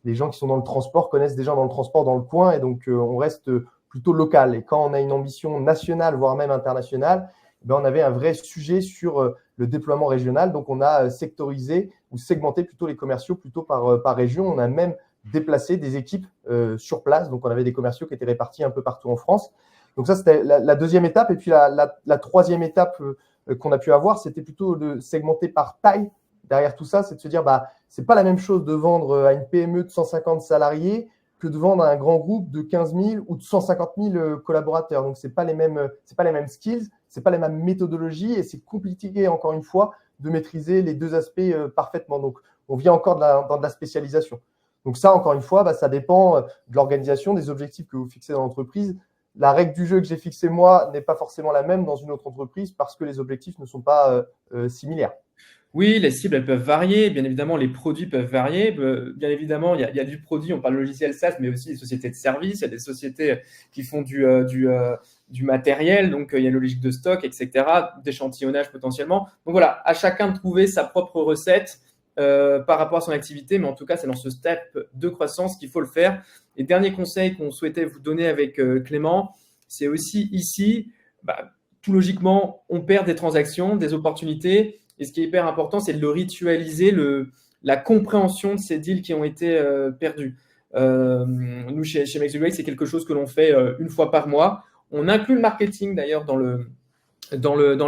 les gens qui sont dans le transport connaissent des gens dans le transport dans le coin et donc on reste plutôt local. Et quand on a une ambition nationale, voire même internationale, on avait un vrai sujet sur le déploiement régional. Donc on a sectorisé ou segmenté plutôt les commerciaux plutôt par région. On a même déplacé des équipes sur place. Donc on avait des commerciaux qui étaient répartis un peu partout en France. Donc ça, c'était la deuxième étape. Et puis la troisième étape qu'on a pu avoir, c'était plutôt de segmenter par taille. Derrière tout ça, c'est de se dire, c'est pas la même chose de vendre à une PME de 150 salariés que de vendre à un grand groupe de 15 000 ou de 150 000 collaborateurs. Donc, c'est pas les mêmes skills, c'est pas les mêmes méthodologies et c'est compliqué, encore une fois, de maîtriser les deux aspects parfaitement. Donc, on vient encore dans de la spécialisation. Donc, ça, encore une fois, ça dépend de l'organisation, des objectifs que vous fixez dans l'entreprise. La règle du jeu que j'ai fixée moi n'est pas forcément la même dans une autre entreprise parce que les objectifs ne sont pas similaires. Oui, les cibles, elles peuvent varier. Bien évidemment, les produits peuvent varier. Bien évidemment, il y a du produit, on parle de logiciel SaaS, mais aussi des sociétés de services. Il y a des sociétés qui font du matériel, donc il y a une logique de stock, etc., d'échantillonnage potentiellement. Donc voilà, à chacun de trouver sa propre recette par rapport à son activité, mais en tout cas, c'est dans ce step de croissance qu'il faut le faire. Et dernier conseil qu'on souhaitait vous donner avec Clément, c'est aussi ici, bah, tout logiquement, on perd des transactions, des opportunités. Et ce qui est hyper important, c'est de le ritualiser, la compréhension de ces deals qui ont été perdus. Nous, chez Make the Grade, c'est quelque chose que l'on fait une fois par mois. On inclut le marketing d'ailleurs dans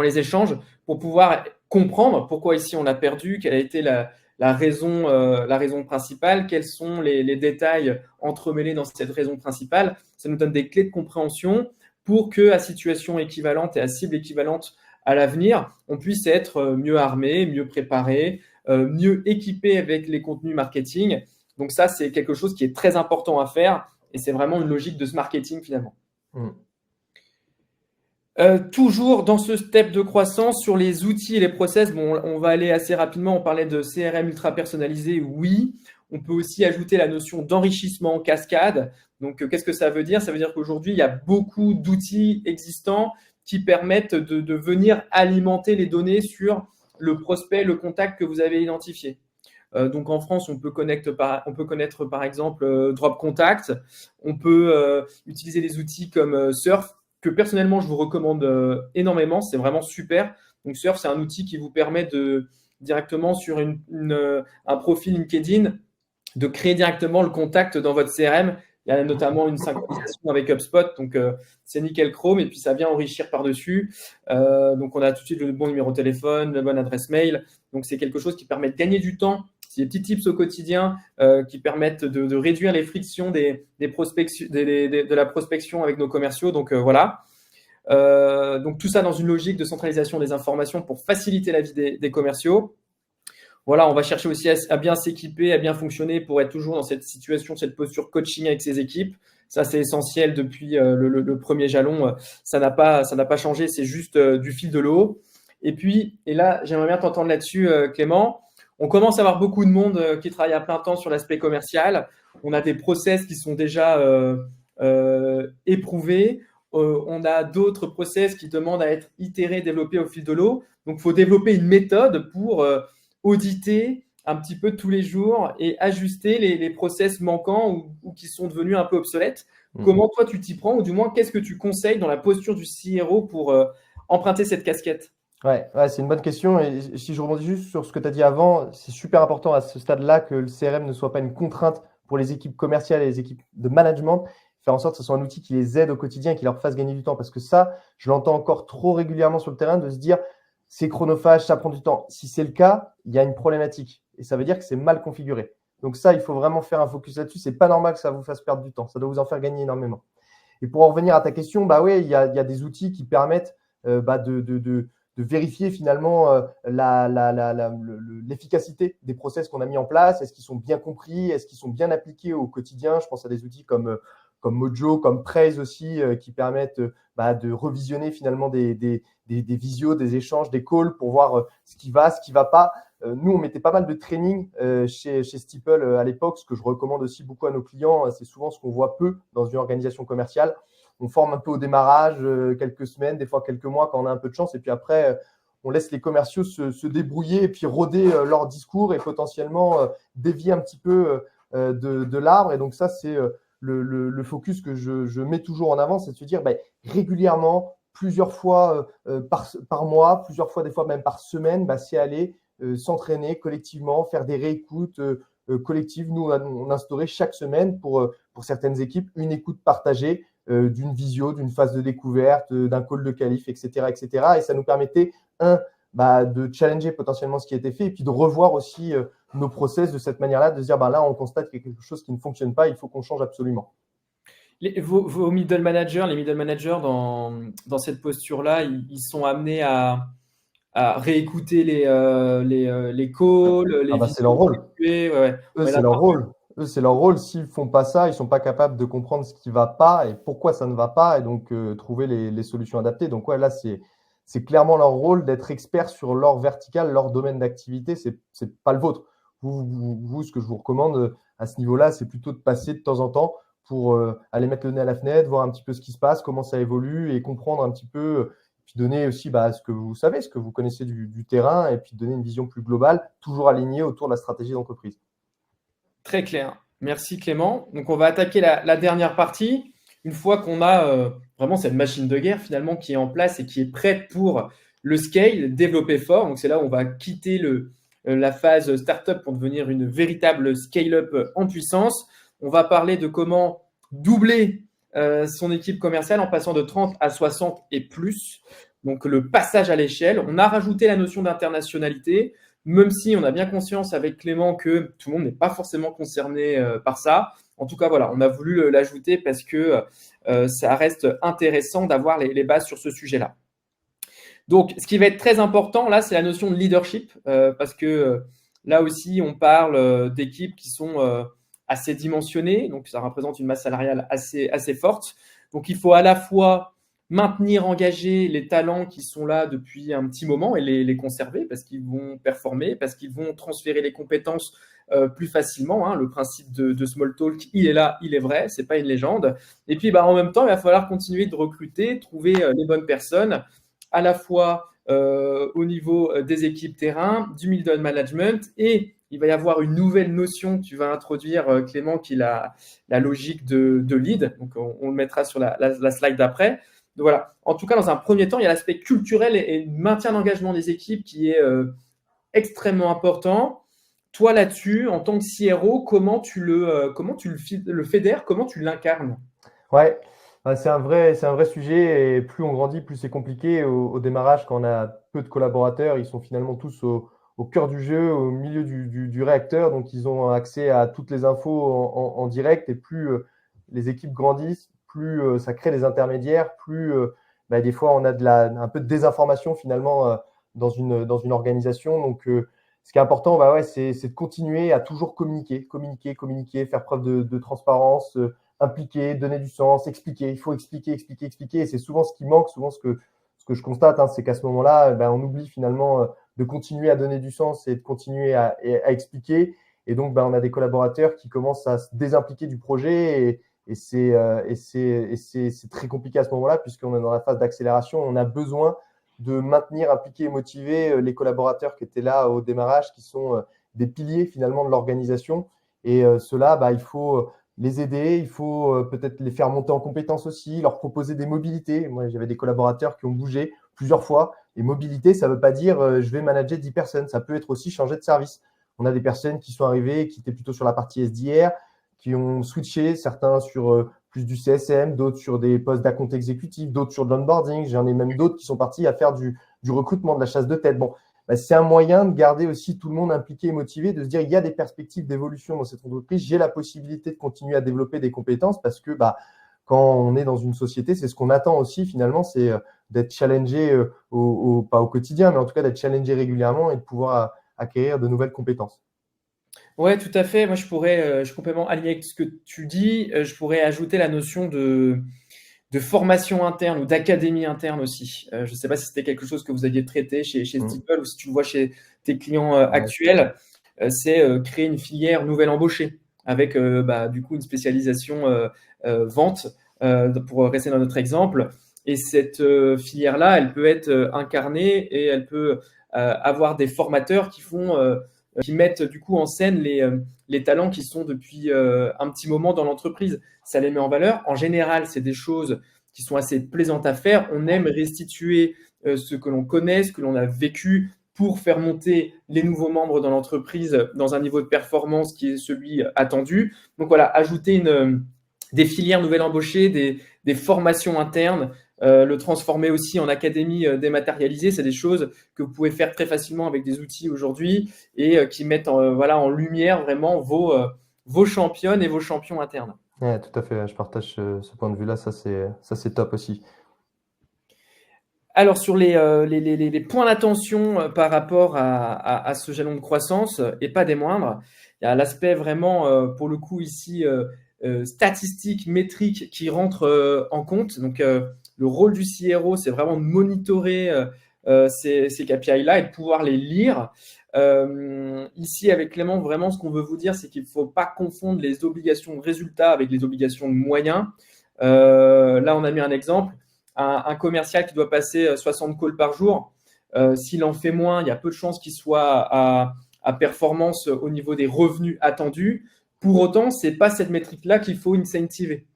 les échanges pour pouvoir comprendre pourquoi ici on a perdu, quelle a été la raison principale, quels sont les détails entremêlés dans cette raison principale. Ça nous donne des clés de compréhension pour que, à situation équivalente et à cible équivalente à l'avenir, on puisse être mieux armé, mieux préparé, mieux équipé avec les contenus marketing. Donc ça, c'est quelque chose qui est très important à faire et c'est vraiment une logique de ce marketing finalement. Mm. Toujours dans ce step de croissance sur les outils et les process, bon, on va aller assez rapidement. On parlait de CRM ultra personnalisé, oui. On peut aussi ajouter la notion d'enrichissement en cascade. Donc, qu'est-ce que ça veut dire? Ça veut dire qu'aujourd'hui, il y a beaucoup d'outils existants qui permettent de venir alimenter les données sur le prospect, le contact que vous avez identifié. Donc en France, on peut connaître par exemple Drop Contact. On peut utiliser des outils comme Surf, que personnellement je vous recommande énormément. C'est vraiment super. Donc Surf, c'est un outil qui vous permet de directement sur un profil LinkedIn de créer directement le contact dans votre CRM. Il y a notamment une synchronisation avec HubSpot, donc c'est nickel chrome, et puis ça vient enrichir par-dessus. Donc on a tout de suite le bon numéro de téléphone, la bonne adresse mail. Donc c'est quelque chose qui permet de gagner du temps. C'est des petits tips au quotidien qui permettent de réduire les frictions de la prospection avec nos commerciaux. Donc voilà. Donc tout ça dans une logique de centralisation des informations pour faciliter la vie des commerciaux. Voilà, on va chercher aussi à bien s'équiper, à bien fonctionner pour être toujours dans cette situation, cette posture coaching avec ses équipes. Ça, c'est essentiel depuis le premier jalon. Ça n'a pas changé, c'est juste du fil de l'eau. Et puis, et là, j'aimerais bien t'entendre là-dessus, Clément. On commence à avoir beaucoup de monde qui travaille à plein temps sur l'aspect commercial. On a des process qui sont déjà éprouvés. On a d'autres process qui demandent à être itérés, développés au fil de l'eau. Donc, il faut développer une méthode pour auditer un petit peu tous les jours et ajuster les process manquants ou qui sont devenus un peu obsolètes. Comment toi tu t'y prends, ou du moins qu'est-ce que tu conseilles dans la posture du CRO pour emprunter cette casquette? Ouais, c'est une bonne question. Et si je rebondis juste sur ce que tu as dit avant, c'est super important à ce stade-là que le CRM ne soit pas une contrainte pour les équipes commerciales et les équipes de management. Faire en sorte que ce soit un outil qui les aide au quotidien et qui leur fasse gagner du temps. Parce que ça, je l'entends encore trop régulièrement sur le terrain de se dire c'est chronophage, ça prend du temps. Si c'est le cas, il y a une problématique. Et ça veut dire que c'est mal configuré. Donc ça, il faut vraiment faire un focus là-dessus. C'est pas normal que ça vous fasse perdre du temps. Ça doit vous en faire gagner énormément. Et pour en revenir à ta question, bah oui, il y a des outils qui permettent de vérifier finalement l'efficacité des process qu'on a mis en place. Est-ce qu'ils sont bien compris? Est-ce qu'ils sont bien appliqués au quotidien? Je pense à des outils comme Mojo, comme Praise aussi, qui permettent de revisionner finalement des visios, des échanges, des calls pour voir ce qui va pas. Nous, on mettait pas mal de training chez Steeple à l'époque, ce que je recommande aussi beaucoup à nos clients. C'est souvent ce qu'on voit peu dans une organisation commerciale. On forme un peu au démarrage, quelques semaines, des fois quelques mois quand on a un peu de chance. Et puis après, on laisse les commerciaux se débrouiller et puis roder leur discours et potentiellement dévier un petit peu de l'arbre. Et donc ça, c'est le focus que je mets toujours en avant, c'est de se dire régulièrement, plusieurs fois par mois, plusieurs fois des fois même par semaine, c'est aller s'entraîner collectivement, faire des réécoutes collectives. Nous, on instaurait chaque semaine pour certaines équipes une écoute partagée d'une visio, d'une phase de découverte, d'un call de qualif, etc., etc. Et ça nous permettait, de challenger potentiellement ce qui était fait et puis de revoir aussi nos process de cette manière-là, de se dire là, on constate qu'il y a quelque chose qui ne fonctionne pas, il faut qu'on change absolument. Vos middle managers, les middle managers dans cette posture-là, ils sont amenés à réécouter les calls, les C'est leur vidéos. rôle. Ouais. Eux, c'est leur rôle. Eux, c'est leur rôle. S'ils font pas ça, ils sont pas capables de comprendre ce qui va pas et pourquoi ça ne va pas et donc trouver les solutions adaptées. Donc ouais, là, c'est clairement leur rôle d'être experts sur leur vertical, leur domaine d'activité. C'est pas le vôtre. Vous, ce que je vous recommande à ce niveau-là, c'est plutôt de passer de temps en temps pour aller mettre le nez à la fenêtre, voir un petit peu ce qui se passe, comment ça évolue et comprendre un petit peu, puis donner aussi ce que vous savez, ce que vous connaissez du terrain et puis donner une vision plus globale, toujours alignée autour de la stratégie d'entreprise. Très clair. Merci Clément. Donc on va attaquer la dernière partie. Une fois qu'on a vraiment cette machine de guerre finalement qui est en place et qui est prête pour le scale, développer fort. Donc c'est là où on va quitter la phase startup pour devenir une véritable scale-up en puissance. On va parler de comment doubler son équipe commerciale en passant de 30 à 60 et plus. Donc le passage à l'échelle. On a rajouté la notion d'internationalité, même si on a bien conscience avec Clément que tout le monde n'est pas forcément concerné par ça. En tout cas, voilà, on a voulu l'ajouter parce que ça reste intéressant d'avoir les bases sur ce sujet-là. Donc, ce qui va être très important, là, c'est la notion de leadership, parce que là aussi, on parle d'équipes qui sont assez dimensionnées, donc ça représente une masse salariale assez forte. Donc, il faut à la fois maintenir engagés les talents qui sont là depuis un petit moment et les conserver parce qu'ils vont performer, parce qu'ils vont transférer les compétences plus facilement. Hein. Le principe de Small Talk, il est là, il est vrai, c'est pas une légende. Et puis, en même temps, il va falloir continuer de recruter, trouver les bonnes personnes, à la fois au niveau des équipes terrain, du middle management, et il va y avoir une nouvelle notion que tu vas introduire, Clément, qui est la logique de lead. Donc, on le mettra sur la slide d'après. Donc voilà. En tout cas, dans un premier temps, il y a l'aspect culturel et le maintien d'engagement des équipes qui est extrêmement important. Toi, là-dessus, en tant que CRO, comment tu le fédères, comment tu l'incarnes? Ouais, c'est un vrai sujet et plus on grandit, plus c'est compliqué. Au démarrage, quand on a peu de collaborateurs, ils sont finalement tous au cœur du jeu, au milieu du réacteur, donc ils ont accès à toutes les infos en direct et plus les équipes grandissent, plus ça crée des intermédiaires, plus des fois on a un peu de désinformation finalement dans une organisation. Donc ce qui est important, c'est de continuer à toujours communiquer, faire preuve de transparence, impliquer, donner du sens, expliquer. Il faut expliquer. Et c'est souvent ce qui manque, souvent ce que je constate, hein, c'est qu'à ce moment-là, on oublie finalement de continuer à donner du sens et de continuer à expliquer. Et donc, on a des collaborateurs qui commencent à se désimpliquer du projet et c'est très compliqué à ce moment-là puisqu'on est dans la phase d'accélération. On a besoin de maintenir, impliquer et motiver les collaborateurs qui étaient là au démarrage, qui sont des piliers finalement de l'organisation. Et ceux-là, il faut les aider, il faut peut-être les faire monter en compétences aussi, leur proposer des mobilités. Moi, j'avais des collaborateurs qui ont bougé plusieurs fois. Et mobilité, ça ne veut pas dire je vais manager 10 personnes. Ça peut être aussi changer de service. On a des personnes qui sont arrivées, qui étaient plutôt sur la partie SDR, qui ont switché, certains sur plus du CSM, d'autres sur des postes d'account exécutif, d'autres sur de l'onboarding. J'en ai même d'autres qui sont partis à faire du recrutement, de la chasse de tête. Bon, c'est un moyen de garder aussi tout le monde impliqué et motivé, de se dire il y a des perspectives d'évolution dans cette entreprise, j'ai la possibilité de continuer à développer des compétences parce que quand on est dans une société, c'est ce qu'on attend aussi finalement, c'est d'être challengé, pas au quotidien, mais en tout cas d'être challengé régulièrement et de pouvoir acquérir de nouvelles compétences. Ouais, tout à fait. Moi, je suis complètement aligné avec ce que tu dis. Je pourrais ajouter la notion de formation interne ou d'académie interne aussi. Je ne sais pas si c'était quelque chose que vous aviez traité chez Steeple ou si tu le vois chez tes clients actuels. C'est créer une filière nouvelle embauchée avec du coup une spécialisation vente pour rester dans notre exemple. Et cette filière-là, elle peut être incarnée et elle peut avoir des formateurs qui mettent du coup en scène les talents qui sont depuis un petit moment dans l'entreprise. Ça les met en valeur. En général, c'est des choses qui sont assez plaisantes à faire. On aime restituer ce que l'on connaît, ce que l'on a vécu pour faire monter les nouveaux membres dans l'entreprise dans un niveau de performance qui est celui attendu. Donc voilà, ajouter des filières nouvelles embauchées, des formations internes, le transformer aussi en académie dématérialisée, c'est des choses que vous pouvez faire très facilement avec des outils aujourd'hui et qui mettent en lumière vraiment vos championnes et vos champions internes. Ouais, tout à fait, je partage ce point de vue-là, ça c'est top aussi. Alors sur les points d'attention par rapport à ce jalon de croissance, et pas des moindres, il y a l'aspect vraiment, pour le coup ici, statistique, métrique qui rentre en compte. Donc le rôle du CRO, c'est vraiment de monitorer ces KPI-là et de pouvoir les lire. Ici, avec Clément, vraiment, ce qu'on veut vous dire, c'est qu'il ne faut pas confondre les obligations de résultats avec les obligations de moyens. Là, on a mis un exemple. Un commercial qui doit passer 60 calls par jour, s'il en fait moins, il y a peu de chances qu'il soit à performance au niveau des revenus attendus. Pour autant, ce n'est pas cette métrique-là qu'il faut incentiver.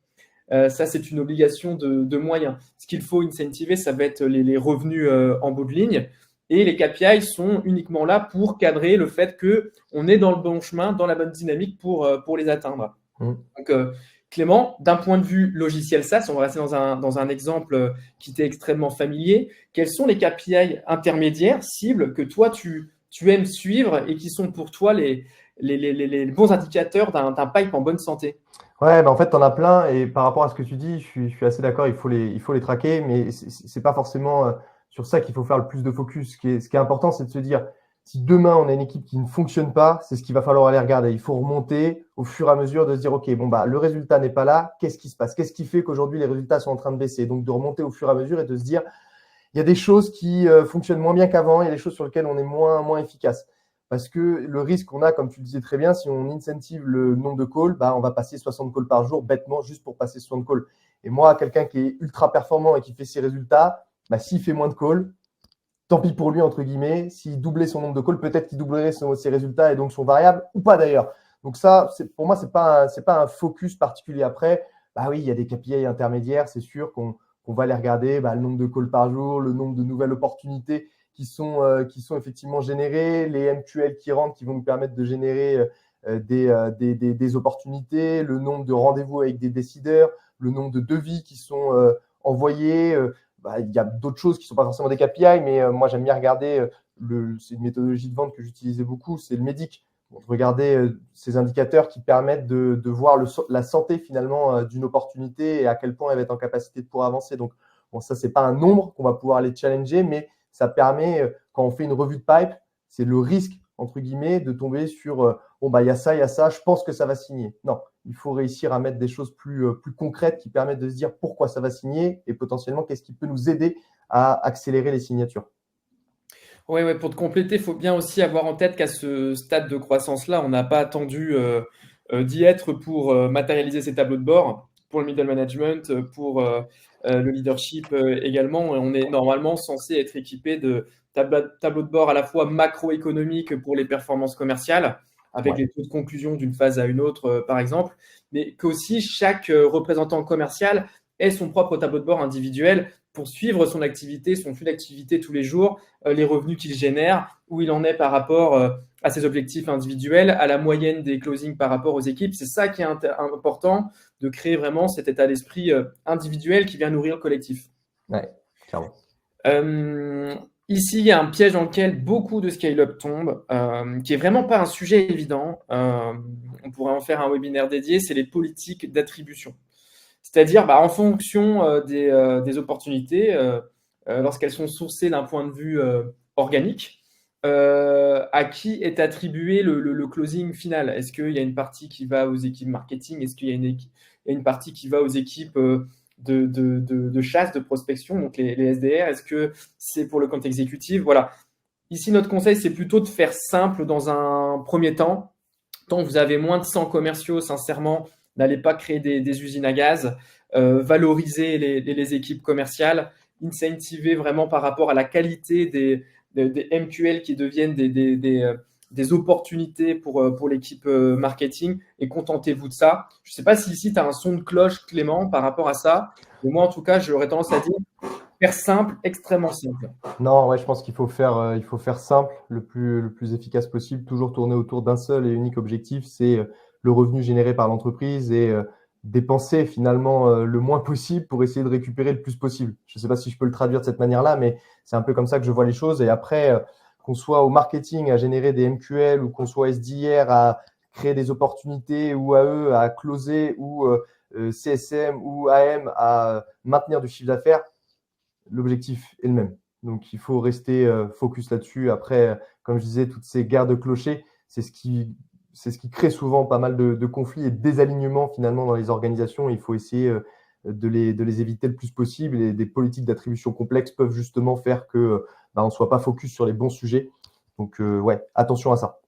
Ça, c'est une obligation de moyens. Ce qu'il faut incentiver, ça va être les revenus en bout de ligne. Et les KPI sont uniquement là pour cadrer le fait qu'on est dans le bon chemin, dans la bonne dynamique pour les atteindre. Donc, Clément, d'un point de vue logiciel SaaS, on va rester dans un exemple qui t'est extrêmement familier. Quels sont les KPI intermédiaires, cibles, que toi, tu aimes suivre et qui sont pour toi les bons indicateurs d'un pipe en bonne santé? Ouais, en fait, tu en as plein et par rapport à ce que tu dis, je suis assez d'accord, il faut les traquer, mais c'est pas forcément sur ça qu'il faut faire le plus de focus. Ce qui est important, c'est de se dire, si demain on a une équipe qui ne fonctionne pas, c'est ce qu'il va falloir aller regarder. Il faut remonter au fur et à mesure de se dire, OK, le résultat n'est pas là, qu'est-ce qui se passe? Qu'est-ce qui fait qu'aujourd'hui les résultats sont en train de baisser? Donc de remonter au fur et à mesure et de se dire, il y a des choses qui fonctionnent moins bien qu'avant, il y a des choses sur lesquelles on est moins efficace. Parce que le risque qu'on a, comme tu le disais très bien, si on incentive le nombre de calls, on va passer 60 calls par jour bêtement juste pour passer 60 calls. Et moi, quelqu'un qui est ultra performant et qui fait ses résultats, s'il fait moins de calls, tant pis pour lui, entre guillemets. S'il doublait son nombre de calls, peut-être qu'il doublerait ses résultats et donc son variable, ou pas d'ailleurs. Donc ça, pour moi, c'est pas un focus particulier. Après, oui, il y a des KPI intermédiaires, c'est sûr qu'on va les regarder, le nombre de calls par jour, le nombre de nouvelles opportunités qui sont effectivement générées, les MQL qui rentrent, qui vont nous permettre de générer des opportunités, le nombre de rendez-vous avec des décideurs, le nombre de devis qui sont envoyés. Il y a d'autres choses qui ne sont pas forcément des KPI, mais moi, j'aime bien regarder, c'est une méthodologie de vente que j'utilisais beaucoup, c'est le MEDDIC. Donc, regarder ces indicateurs qui permettent de voir la santé finalement d'une opportunité et à quel point elle va être en capacité de pouvoir avancer. Donc, ça, ce n'est pas un nombre qu'on va pouvoir aller challenger, mais ça permet, quand on fait une revue de pipe, c'est le risque, entre guillemets, de tomber sur il y a ça, je pense que ça va signer. Non, il faut réussir à mettre des choses plus concrètes qui permettent de se dire pourquoi ça va signer et potentiellement qu'est-ce qui peut nous aider à accélérer les signatures. Oui, pour te compléter, il faut bien aussi avoir en tête qu'à ce stade de croissance-là, on n'a pas attendu d'y être pour matérialiser ces tableaux de bord, pour le middle management, pour le leadership également. On est normalement censé être équipé de tableaux de bord à la fois macroéconomiques pour les performances commerciales, avec les taux de conclusion d'une phase à une autre, par exemple, mais qu'aussi chaque représentant commercial ait son propre tableau de bord individuel pour suivre son activité, son flux d'activité tous les jours, les revenus qu'il génère, où il en est par rapport à ses objectifs individuels, à la moyenne des closings par rapport aux équipes. C'est ça qui est important, de créer vraiment cet état d'esprit individuel qui vient nourrir le collectif. Ouais, clairement. Ici, il y a un piège dans lequel beaucoup de scale-up tombent, qui est vraiment pas un sujet évident. On pourrait en faire un webinaire dédié, c'est les politiques d'attribution. C'est-à-dire, en fonction des opportunités, lorsqu'elles sont sourcées d'un point de vue organique, à qui est attribué le closing final? Est-ce qu'il y a une partie qui va aux équipes marketing? Est-ce qu'il y a une partie qui va aux équipes de chasse, de prospection, donc les SDR? Est-ce que c'est pour le compte exécutif? Voilà. Ici, notre conseil, c'est plutôt de faire simple dans un premier temps. Tant que vous avez moins de 100 commerciaux, sincèrement, n'allez pas créer des usines à gaz. Valoriser les équipes commerciales, incentiver vraiment par rapport à la qualité des MQL qui deviennent des opportunités pour l'équipe marketing, et contentez-vous de ça. Je ne sais pas si ici tu as un son de cloche, Clément, par rapport à ça, mais moi en tout cas j'aurais tendance à dire faire simple, extrêmement simple. Non, je pense qu'il faut faire simple, le plus efficace possible, toujours tourner autour d'un seul et unique objectif, c'est le revenu généré par l'entreprise et dépenser finalement le moins possible pour essayer de récupérer le plus possible. Je ne sais pas si je peux le traduire de cette manière-là, mais c'est un peu comme ça que je vois les choses. Et après, qu'on soit au marketing à générer des MQL ou qu'on soit SDR à créer des opportunités ou AE à closer ou CSM ou AM à maintenir du chiffre d'affaires, l'objectif est le même. Donc, il faut rester focus là-dessus. Après, comme je disais, toutes ces guerres de clochers, c'est ce qui crée souvent pas mal de conflits et de désalignements finalement dans les organisations. Il faut essayer de les éviter le plus possible. Et des politiques d'attribution complexes peuvent justement faire que on ne soit pas focus sur les bons sujets. Donc, ouais, attention à ça.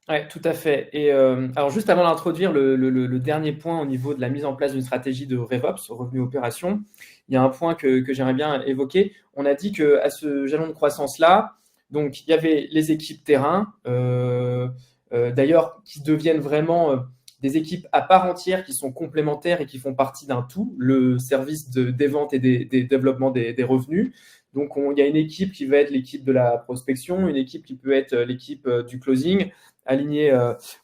Ouais, tout à fait. Et alors, juste avant d'introduire le dernier point au niveau de la mise en place d'une stratégie de RevOps, revenu opération, il y a un point que j'aimerais bien évoquer. On a dit qu'à ce jalon de croissance-là, donc il y avait les équipes terrain, d'ailleurs, qui deviennent vraiment des équipes à part entière, qui sont complémentaires et qui font partie d'un tout, le service des ventes et des développements des revenus. Donc, il y a une équipe qui va être l'équipe de la prospection, une équipe qui peut être l'équipe du closing, alignée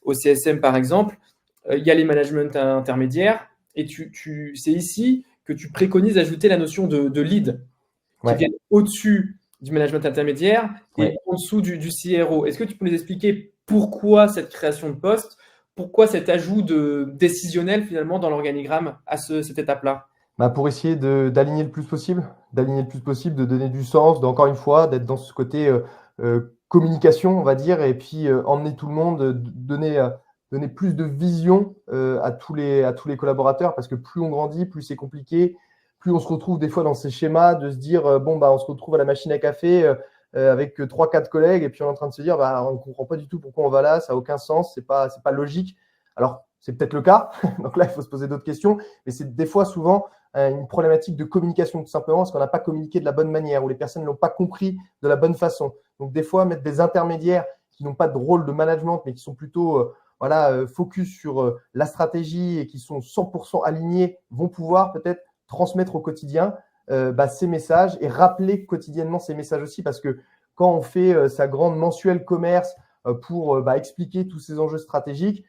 au CSM par exemple. Il y a les management intermédiaires et c'est ici que tu préconises d'ajouter la notion de lead qui vient au-dessus du management intermédiaire et en dessous du CRO. Est-ce que tu peux nous expliquer pourquoi cette création de poste, pourquoi cet ajout décisionnel finalement dans l'organigramme à cette étape-là? Pour essayer d'aligner le plus possible, de donner du sens, encore une fois, d'être dans ce côté communication, on va dire, et puis emmener tout le monde, donner plus de vision à tous les collaborateurs, parce que plus on grandit, plus c'est compliqué, plus on se retrouve des fois dans ces schémas de se dire on se retrouve à la machine à café avec 3-4 collègues, et puis on est en train de se dire on ne comprend pas du tout pourquoi on va là, ça n'a aucun sens, c'est pas logique. Alors, c'est peut-être le cas, donc là, il faut se poser d'autres questions, mais c'est des fois souvent une problématique de communication, tout simplement, parce qu'on n'a pas communiqué de la bonne manière, ou les personnes ne l'ont pas compris de la bonne façon. Donc, des fois, mettre des intermédiaires qui n'ont pas de rôle de management, mais qui sont plutôt focus sur la stratégie et qui sont 100% alignés, vont pouvoir peut-être transmettre au quotidien ces messages et rappeler quotidiennement ces messages aussi, parce que quand on fait sa grande mensuelle commerce pour expliquer tous ces enjeux stratégiques,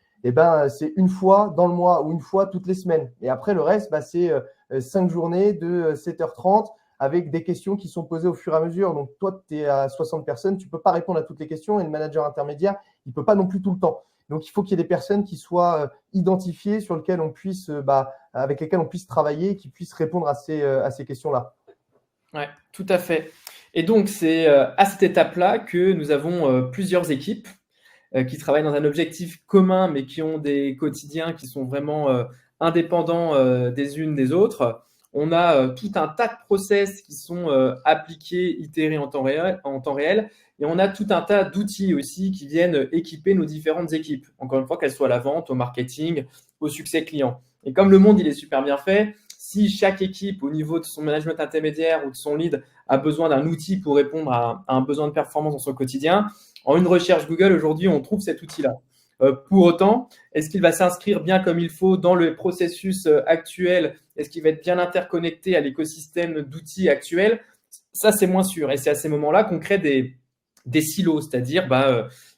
c'est une fois dans le mois ou une fois toutes les semaines. Et après, le reste, c'est 5 journées de 7h30 avec des questions qui sont posées au fur et à mesure. Donc, toi, tu es à 60 personnes, tu ne peux pas répondre à toutes les questions et le manager intermédiaire, il ne peut pas non plus tout le temps. Donc, il faut qu'il y ait des personnes qui soient identifiées, sur lesquelles on puisse, avec lesquelles on puisse travailler et qui puissent répondre à ces questions-là. Ouais, tout à fait. Et donc, c'est à cette étape-là que nous avons plusieurs équipes qui travaillent dans un objectif commun, mais qui ont des quotidiens qui sont vraiment indépendants des unes des autres. On a tout un tas de process qui sont appliqués, itérés en temps réel, et on a tout un tas d'outils aussi qui viennent équiper nos différentes équipes. Encore une fois, qu'elles soient à la vente, au marketing, au succès client. Et comme le monde, il est super bien fait, si chaque équipe, au niveau de son management intermédiaire ou de son lead, a besoin d'un outil pour répondre à un besoin de performance dans son quotidien, en une recherche Google, aujourd'hui, on trouve cet outil-là. Pour autant, est-ce qu'il va s'inscrire bien comme il faut dans le processus actuel? Est-ce qu'il va être bien interconnecté à l'écosystème d'outils actuels? Ça, c'est moins sûr. Et c'est à ces moments-là qu'on crée des silos, c'est-à-dire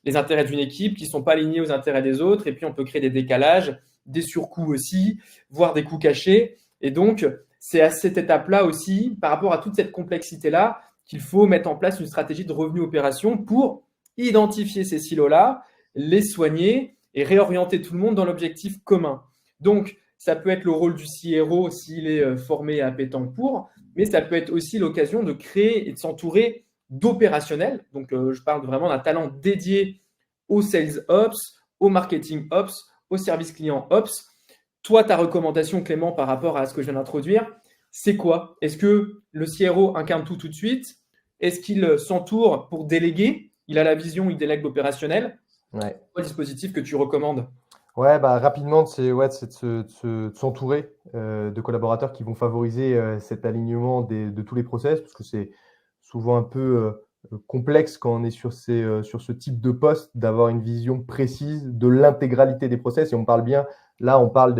les intérêts d'une équipe qui ne sont pas alignés aux intérêts des autres. Et puis, on peut créer des décalages, des surcoûts aussi, voire des coûts cachés. Et donc, c'est à cette étape-là aussi, par rapport à toute cette complexité-là, qu'il faut mettre en place une stratégie de revenu opération pour identifier ces silos-là, les soigner et réorienter tout le monde dans l'objectif commun. Donc, ça peut être le rôle du CRO s'il est formé et appétent pour, mais ça peut être aussi l'occasion de créer et de s'entourer d'opérationnels. Donc, je parle vraiment d'un talent dédié au Sales Ops, au Marketing Ops, au Service Client Ops. Toi, ta recommandation, Clément, par rapport à ce que je viens d'introduire, c'est quoi? Est-ce que le CRO incarne tout de suite? Est-ce qu'il s'entoure pour déléguer? Il a la vision, il délègue l'opérationnel. Ouais. Quel dispositif que tu recommandes? Ouais, rapidement, c'est de s'entourer de collaborateurs qui vont favoriser cet alignement de tous les process, parce que c'est souvent un peu complexe quand on est sur ce type de poste d'avoir une vision précise de l'intégralité des process. Et on parle bien, là, on parle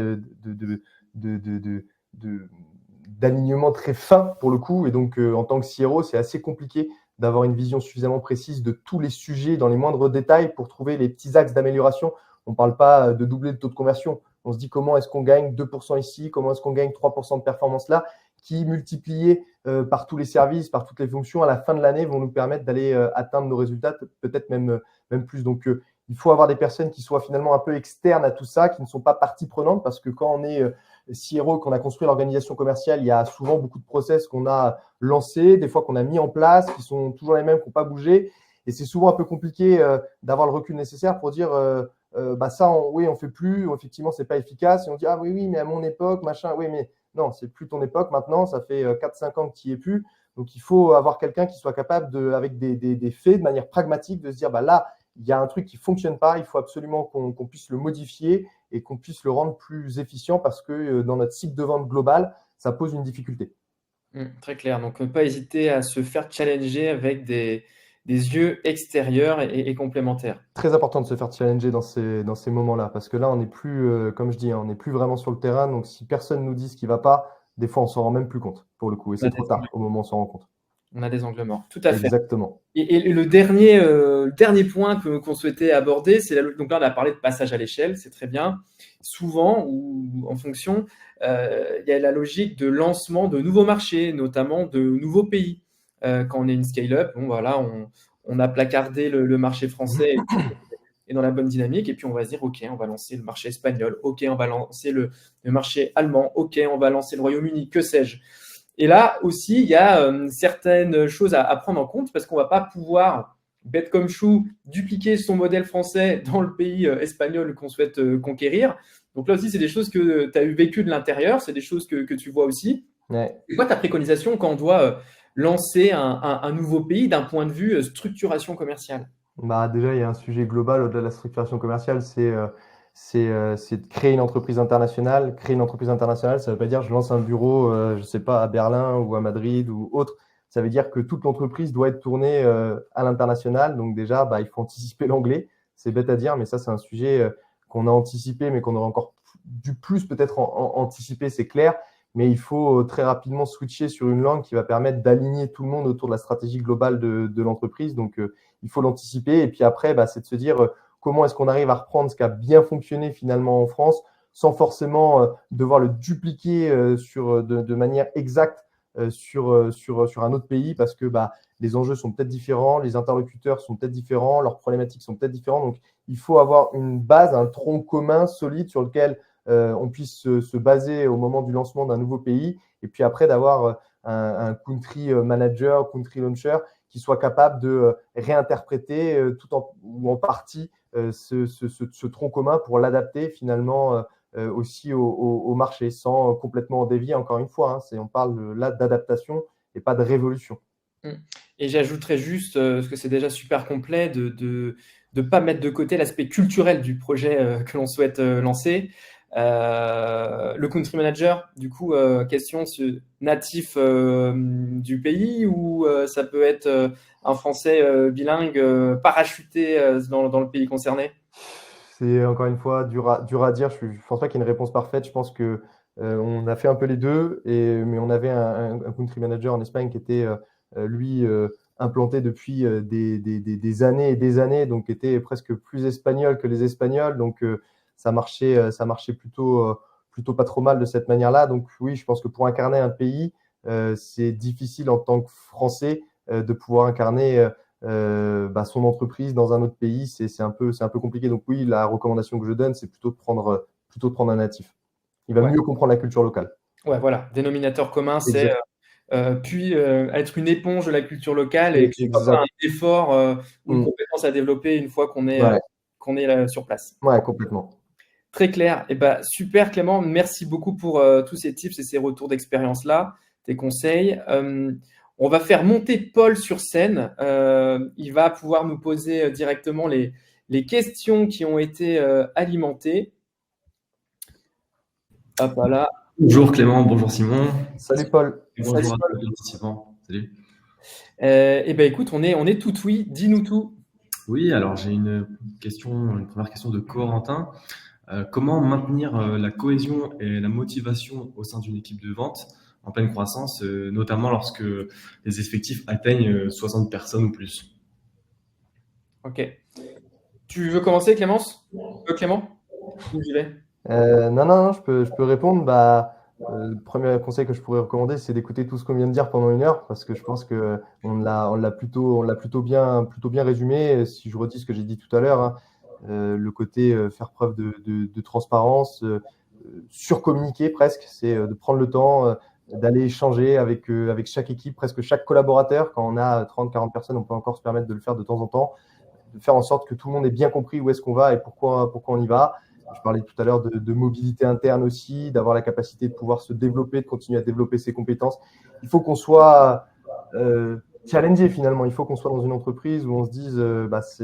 d'alignement très fin pour le coup. Et donc, en tant que CRO, c'est assez compliqué d'avoir une vision suffisamment précise de tous les sujets dans les moindres détails pour trouver les petits axes d'amélioration. On ne parle pas de doubler le taux de conversion. On se dit comment est-ce qu'on gagne 2% ici, comment est-ce qu'on gagne 3% de performance là, qui multipliés par tous les services, par toutes les fonctions, à la fin de l'année, vont nous permettre d'aller atteindre nos résultats, peut-être même plus. Donc, il faut avoir des personnes qui soient finalement un peu externes à tout ça, qui ne sont pas partie prenante, parce que quand on est CRO, qu'on a construit l'organisation commerciale, il y a souvent beaucoup de process qu'on a lancés, des fois qu'on a mis en place, qui sont toujours les mêmes, qui n'ont pas bougé. Et c'est souvent un peu compliqué d'avoir le recul nécessaire pour dire ça, oui, on fait plus, effectivement, c'est pas efficace. Et on dit, ah oui, mais à mon époque, machin, oui, mais Non, c'est plus ton époque maintenant, ça fait 4-5 ans que tu n'y es plus. Donc, il faut avoir quelqu'un qui soit capable, avec des faits, de manière pragmatique, de se dire, là, il y a un truc qui ne fonctionne pas, il faut absolument qu'on puisse le modifier et qu'on puisse le rendre plus efficient parce que dans notre cycle de vente global, ça pose une difficulté. Très clair. Donc, ne pas hésiter à se faire challenger avec des yeux extérieurs et complémentaires. Très important de se faire challenger dans ces moments-là parce que là, on n'est plus, comme je dis, on n'est plus vraiment sur le terrain. Donc, si personne nous dit ce qui ne va pas, des fois, on ne s'en rend même plus compte pour le coup. Et On a c'est des trop tard au moment où on s'en rend compte. On a des angles morts. Tout à fait. Exactement. Et le dernier point qu'on souhaitait aborder, donc là, on a parlé de passage à l'échelle, c'est très bien. Souvent, ou en fonction, il y a la logique de lancement de nouveaux marchés, notamment de nouveaux pays. Quand on est une scale-up, bon, voilà, on a placardé le marché français et dans la bonne dynamique, et puis on va se dire, OK, on va lancer le marché espagnol, OK, on va lancer le marché allemand, OK, on va lancer le Royaume-Uni, que sais-je. Et là aussi, il y a certaines choses à prendre en compte parce qu'on ne va pas pouvoir, bête comme chou, dupliquer son modèle français dans le pays espagnol qu'on souhaite conquérir. Donc là aussi, c'est des choses que tu as eu vécu de l'intérieur, c'est des choses que tu vois aussi. Ouais. C'est quoi ta préconisation quand on doit lancer un nouveau pays d'un point de vue structuration commerciale? Déjà, il y a un sujet global au-delà de la structuration commerciale, c'est de créer une entreprise internationale. Créer une entreprise internationale, ça ne veut pas dire je lance un bureau, je ne sais pas, à Berlin ou à Madrid ou autre. Ça veut dire que toute l'entreprise doit être tournée à l'international. Donc déjà, il faut anticiper l'anglais. C'est bête à dire, mais ça, c'est un sujet qu'on a anticipé, mais qu'on aurait encore dû plus peut-être anticiper, c'est clair. Mais il faut très rapidement switcher sur une langue qui va permettre d'aligner tout le monde autour de la stratégie globale de l'entreprise. Donc, il faut l'anticiper. Et puis après, c'est de se dire comment est-ce qu'on arrive à reprendre ce qui a bien fonctionné finalement en France sans forcément devoir le dupliquer de manière exacte sur un autre pays parce que les enjeux sont peut-être différents, les interlocuteurs sont peut-être différents, leurs problématiques sont peut-être différentes. Donc, il faut avoir une base, un tronc commun solide sur lequel on puisse se baser au moment du lancement d'un nouveau pays. Et puis après, d'avoir un country manager, country launcher qui soit capable de réinterpréter tout ou en partie ce tronc commun pour l'adapter finalement aussi au marché sans complètement en dévier. Encore une fois, on parle là d'adaptation et pas de révolution. Et j'ajouterais juste, parce que c'est déjà super complet, de ne pas mettre de côté l'aspect culturel du projet que l'on souhaite lancer. Le country manager, du coup, question natif du pays ou ça peut être un français bilingue parachuté dans le pays concerné? C'est encore une fois dur à dire. Je ne pense pas qu'il y ait une réponse parfaite. Je pense que on a fait un peu les deux, mais on avait un country manager en Espagne qui était lui implanté depuis des années et des années, donc était presque plus espagnol que les Espagnols. Donc ça marchait plutôt pas trop mal de cette manière-là. Donc oui, je pense que pour incarner un pays, c'est difficile en tant que Français de pouvoir incarner son entreprise dans un autre pays, c'est un peu compliqué. Donc oui, la recommandation que je donne, c'est plutôt de prendre un natif. Il va mieux comprendre la culture locale. Ouais, voilà. Dénominateur commun, c'est puis être une éponge de la culture locale et que ce soit pas un effort ou une compétence à développer une fois qu'on est là, sur place. Ouais, complètement. Très clair. Et super Clément, merci beaucoup pour tous ces tips et ces retours d'expérience-là, tes conseils. On va faire monter Paul sur scène. Il va pouvoir nous poser directement les questions qui ont été alimentées. Hop là. Bonjour Clément, bonjour Simon. Salut Paul. Bonjour à tous les participants. Salut. Écoute, on est tout oui. Dis-nous tout. Oui, alors j'ai une première question de Corentin. Comment maintenir la cohésion et la motivation au sein d'une équipe de vente en pleine croissance, notamment lorsque les effectifs atteignent 60 personnes ou plus? Ok. Tu veux commencer, Clémence? Clément? Où j'y vais? Non, je peux répondre. Le premier conseil que je pourrais recommander, c'est d'écouter tout ce qu'on vient de dire pendant 1 heure, parce que je pense que on l'a plutôt bien résumé. Si je redis ce que j'ai dit tout à l'heure, le côté faire preuve de transparence, surcommuniquer presque, c'est de prendre le temps d'aller échanger avec chaque équipe, presque chaque collaborateur. Quand on a 30-40 personnes, on peut encore se permettre de le faire de temps en temps, de faire en sorte que tout le monde ait bien compris où est-ce qu'on va et pourquoi on y va. Je parlais tout à l'heure de mobilité interne aussi, d'avoir la capacité de pouvoir se développer, de continuer à développer ses compétences. Il faut qu'on soit challengé finalement. Il faut qu'on soit dans une entreprise où on se dise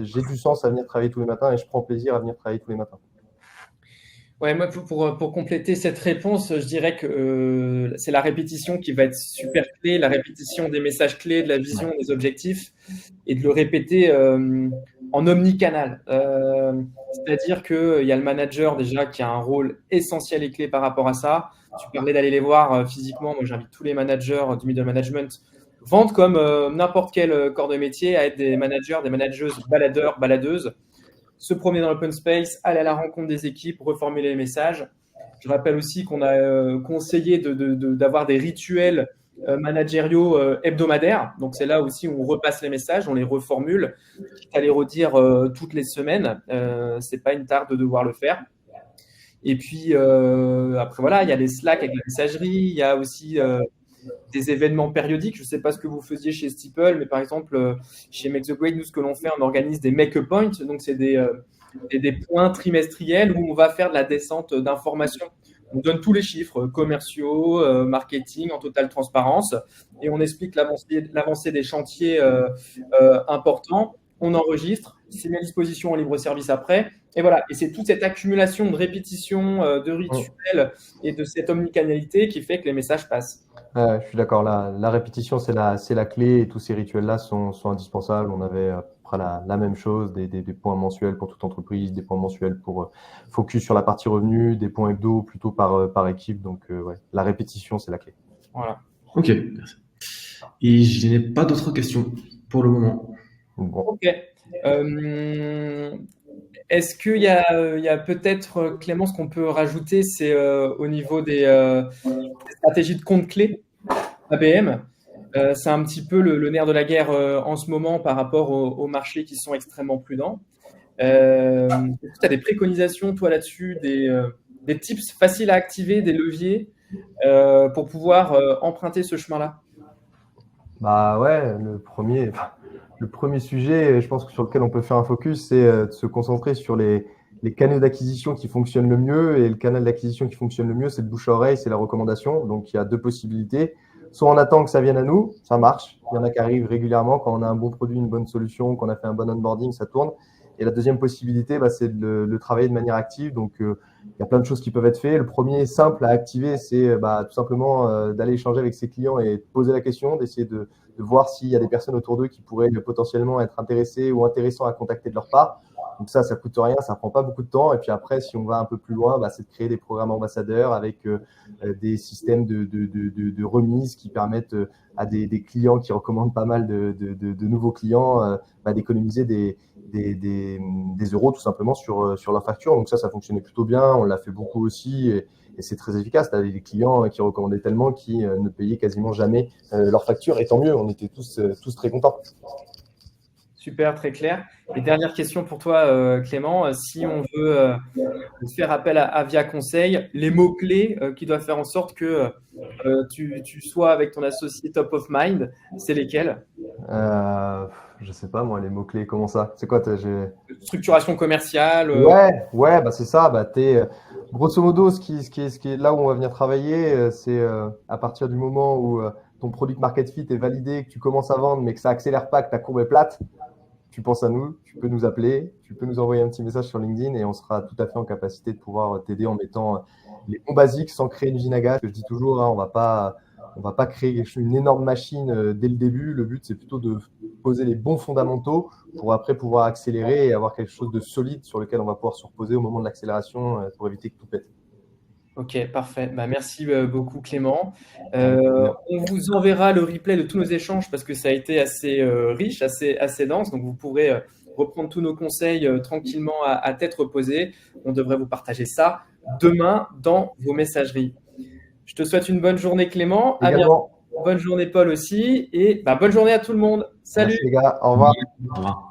j'ai du sens à venir travailler tous les matins et je prends plaisir à venir travailler tous les matins. Ouais, moi, pour compléter cette réponse, je dirais que c'est la répétition qui va être super clé, la répétition des messages clés, de la vision, des objectifs, et de le répéter en omnicanal. C'est-à-dire qu'il y a le manager déjà qui a un rôle essentiel et clé par rapport à ça. Tu parlais d'aller les voir physiquement. Moi, j'invite tous les managers du middle management, vente comme n'importe quel corps de métier, à être des managers, des manageuses baladeurs, baladeuses, se promener dans l'open space, aller à la rencontre des équipes, reformuler les messages. Je rappelle aussi qu'on a conseillé d'avoir des rituels managériaux hebdomadaires. Donc, c'est là aussi où on repasse les messages, on les reformule, quitte à les redire toutes les semaines. C'est pas une tare de devoir le faire. Et puis, après, voilà, il y a les Slack avec la messagerie, il y a aussi des événements périodiques. Je ne sais pas ce que vous faisiez chez Steeple, mais par exemple, chez Make the Grade, nous, ce que l'on fait, on organise des make-a-points. Donc, c'est des points trimestriels où on va faire de la descente d'informations. On donne tous les chiffres commerciaux, marketing, en totale transparence, et on explique l'avancée des chantiers importants. On enregistre, c'est mis à disposition en libre service après. Et voilà, et c'est toute cette accumulation de répétitions, de rituels et de cette omnicanalité qui fait que les messages passent. Je suis d'accord, la répétition, c'est la clé et tous ces rituels-là sont indispensables. On avait à peu près la même chose, des points mensuels pour toute entreprise, des points mensuels pour focus sur la partie revenu, des points hebdo plutôt par équipe. Donc, ouais, la répétition, c'est la clé. Voilà. Ok, merci. Et je n'ai pas d'autres questions pour le moment. Bon. Ok. Est-ce qu'il y a peut-être, Clément, ce qu'on peut rajouter, c'est au niveau des stratégies de compte clés ABM. C'est un petit peu le nerf de la guerre en ce moment par rapport aux marchés qui sont extrêmement prudents. Tu as des préconisations, toi, là-dessus, des tips faciles à activer, des leviers pour pouvoir emprunter ce chemin-là? Bah ouais, le premier sujet, je pense que sur lequel on peut faire un focus, c'est de se concentrer sur les canaux d'acquisition qui fonctionnent le mieux. Et le canal d'acquisition qui fonctionne le mieux, c'est le bouche à oreille, c'est la recommandation. Donc, il y a deux possibilités. Soit on attend que ça vienne à nous, ça marche. Il y en a qui arrivent régulièrement quand on a un bon produit, une bonne solution, qu'on a fait un bon onboarding, ça tourne. Et la deuxième possibilité, c'est de le travailler de manière active. Donc, il y a plein de choses qui peuvent être faites. Le premier simple à activer, c'est tout simplement d'aller échanger avec ses clients et de poser la question, d'essayer de voir s'il y a des personnes autour d'eux qui pourraient potentiellement être intéressées ou intéressants à contacter de leur part. Donc ça coûte rien, ça prend pas beaucoup de temps. Et puis après, si on va un peu plus loin, c'est de créer des programmes ambassadeurs avec des systèmes de remise qui permettent à des clients qui recommandent pas mal de nouveaux clients d'économiser des euros tout simplement sur leur facture. Donc ça fonctionnait plutôt bien. On l'a fait beaucoup aussi et c'est très efficace. Tu avais des clients qui recommandaient tellement qu'ils ne payaient quasiment jamais leur facture. Et tant mieux, on était tous très contents. Super, très clair. Et dernière question pour toi, Clément. Si on veut faire appel à Via Conseil, les mots-clés qui doivent faire en sorte que tu sois avec ton associé top of mind, c'est lesquels? Je sais pas, moi, les mots-clés, comment ça? C'est quoi? Structuration commerciale. Ouais, c'est ça. Grosso modo, ce qui est là où on va venir travailler, c'est à partir du moment où ton product market fit est validé, que tu commences à vendre, mais que ça accélère pas, que ta courbe est plate, tu penses à nous, tu peux nous appeler, tu peux nous envoyer un petit message sur LinkedIn et on sera tout à fait en capacité de pouvoir t'aider en mettant les bons basiques sans créer une usine à gaz. Je dis toujours, on va pas créer une énorme machine dès le début. Le but, c'est plutôt de poser les bons fondamentaux pour après pouvoir accélérer et avoir quelque chose de solide sur lequel on va pouvoir se reposer au moment de l'accélération pour éviter que tout pète. Ok, parfait. Merci beaucoup, Clément. On vous enverra le replay de tous nos échanges parce que ça a été assez riche, assez dense. Donc, vous pourrez reprendre tous nos conseils tranquillement à tête reposée. On devrait vous partager ça demain dans vos messageries. Je te souhaite une bonne journée, Clément. À bientôt. Bonne journée, Paul aussi. Et bonne journée à tout le monde. Salut. Merci, les gars. Au revoir. Au revoir.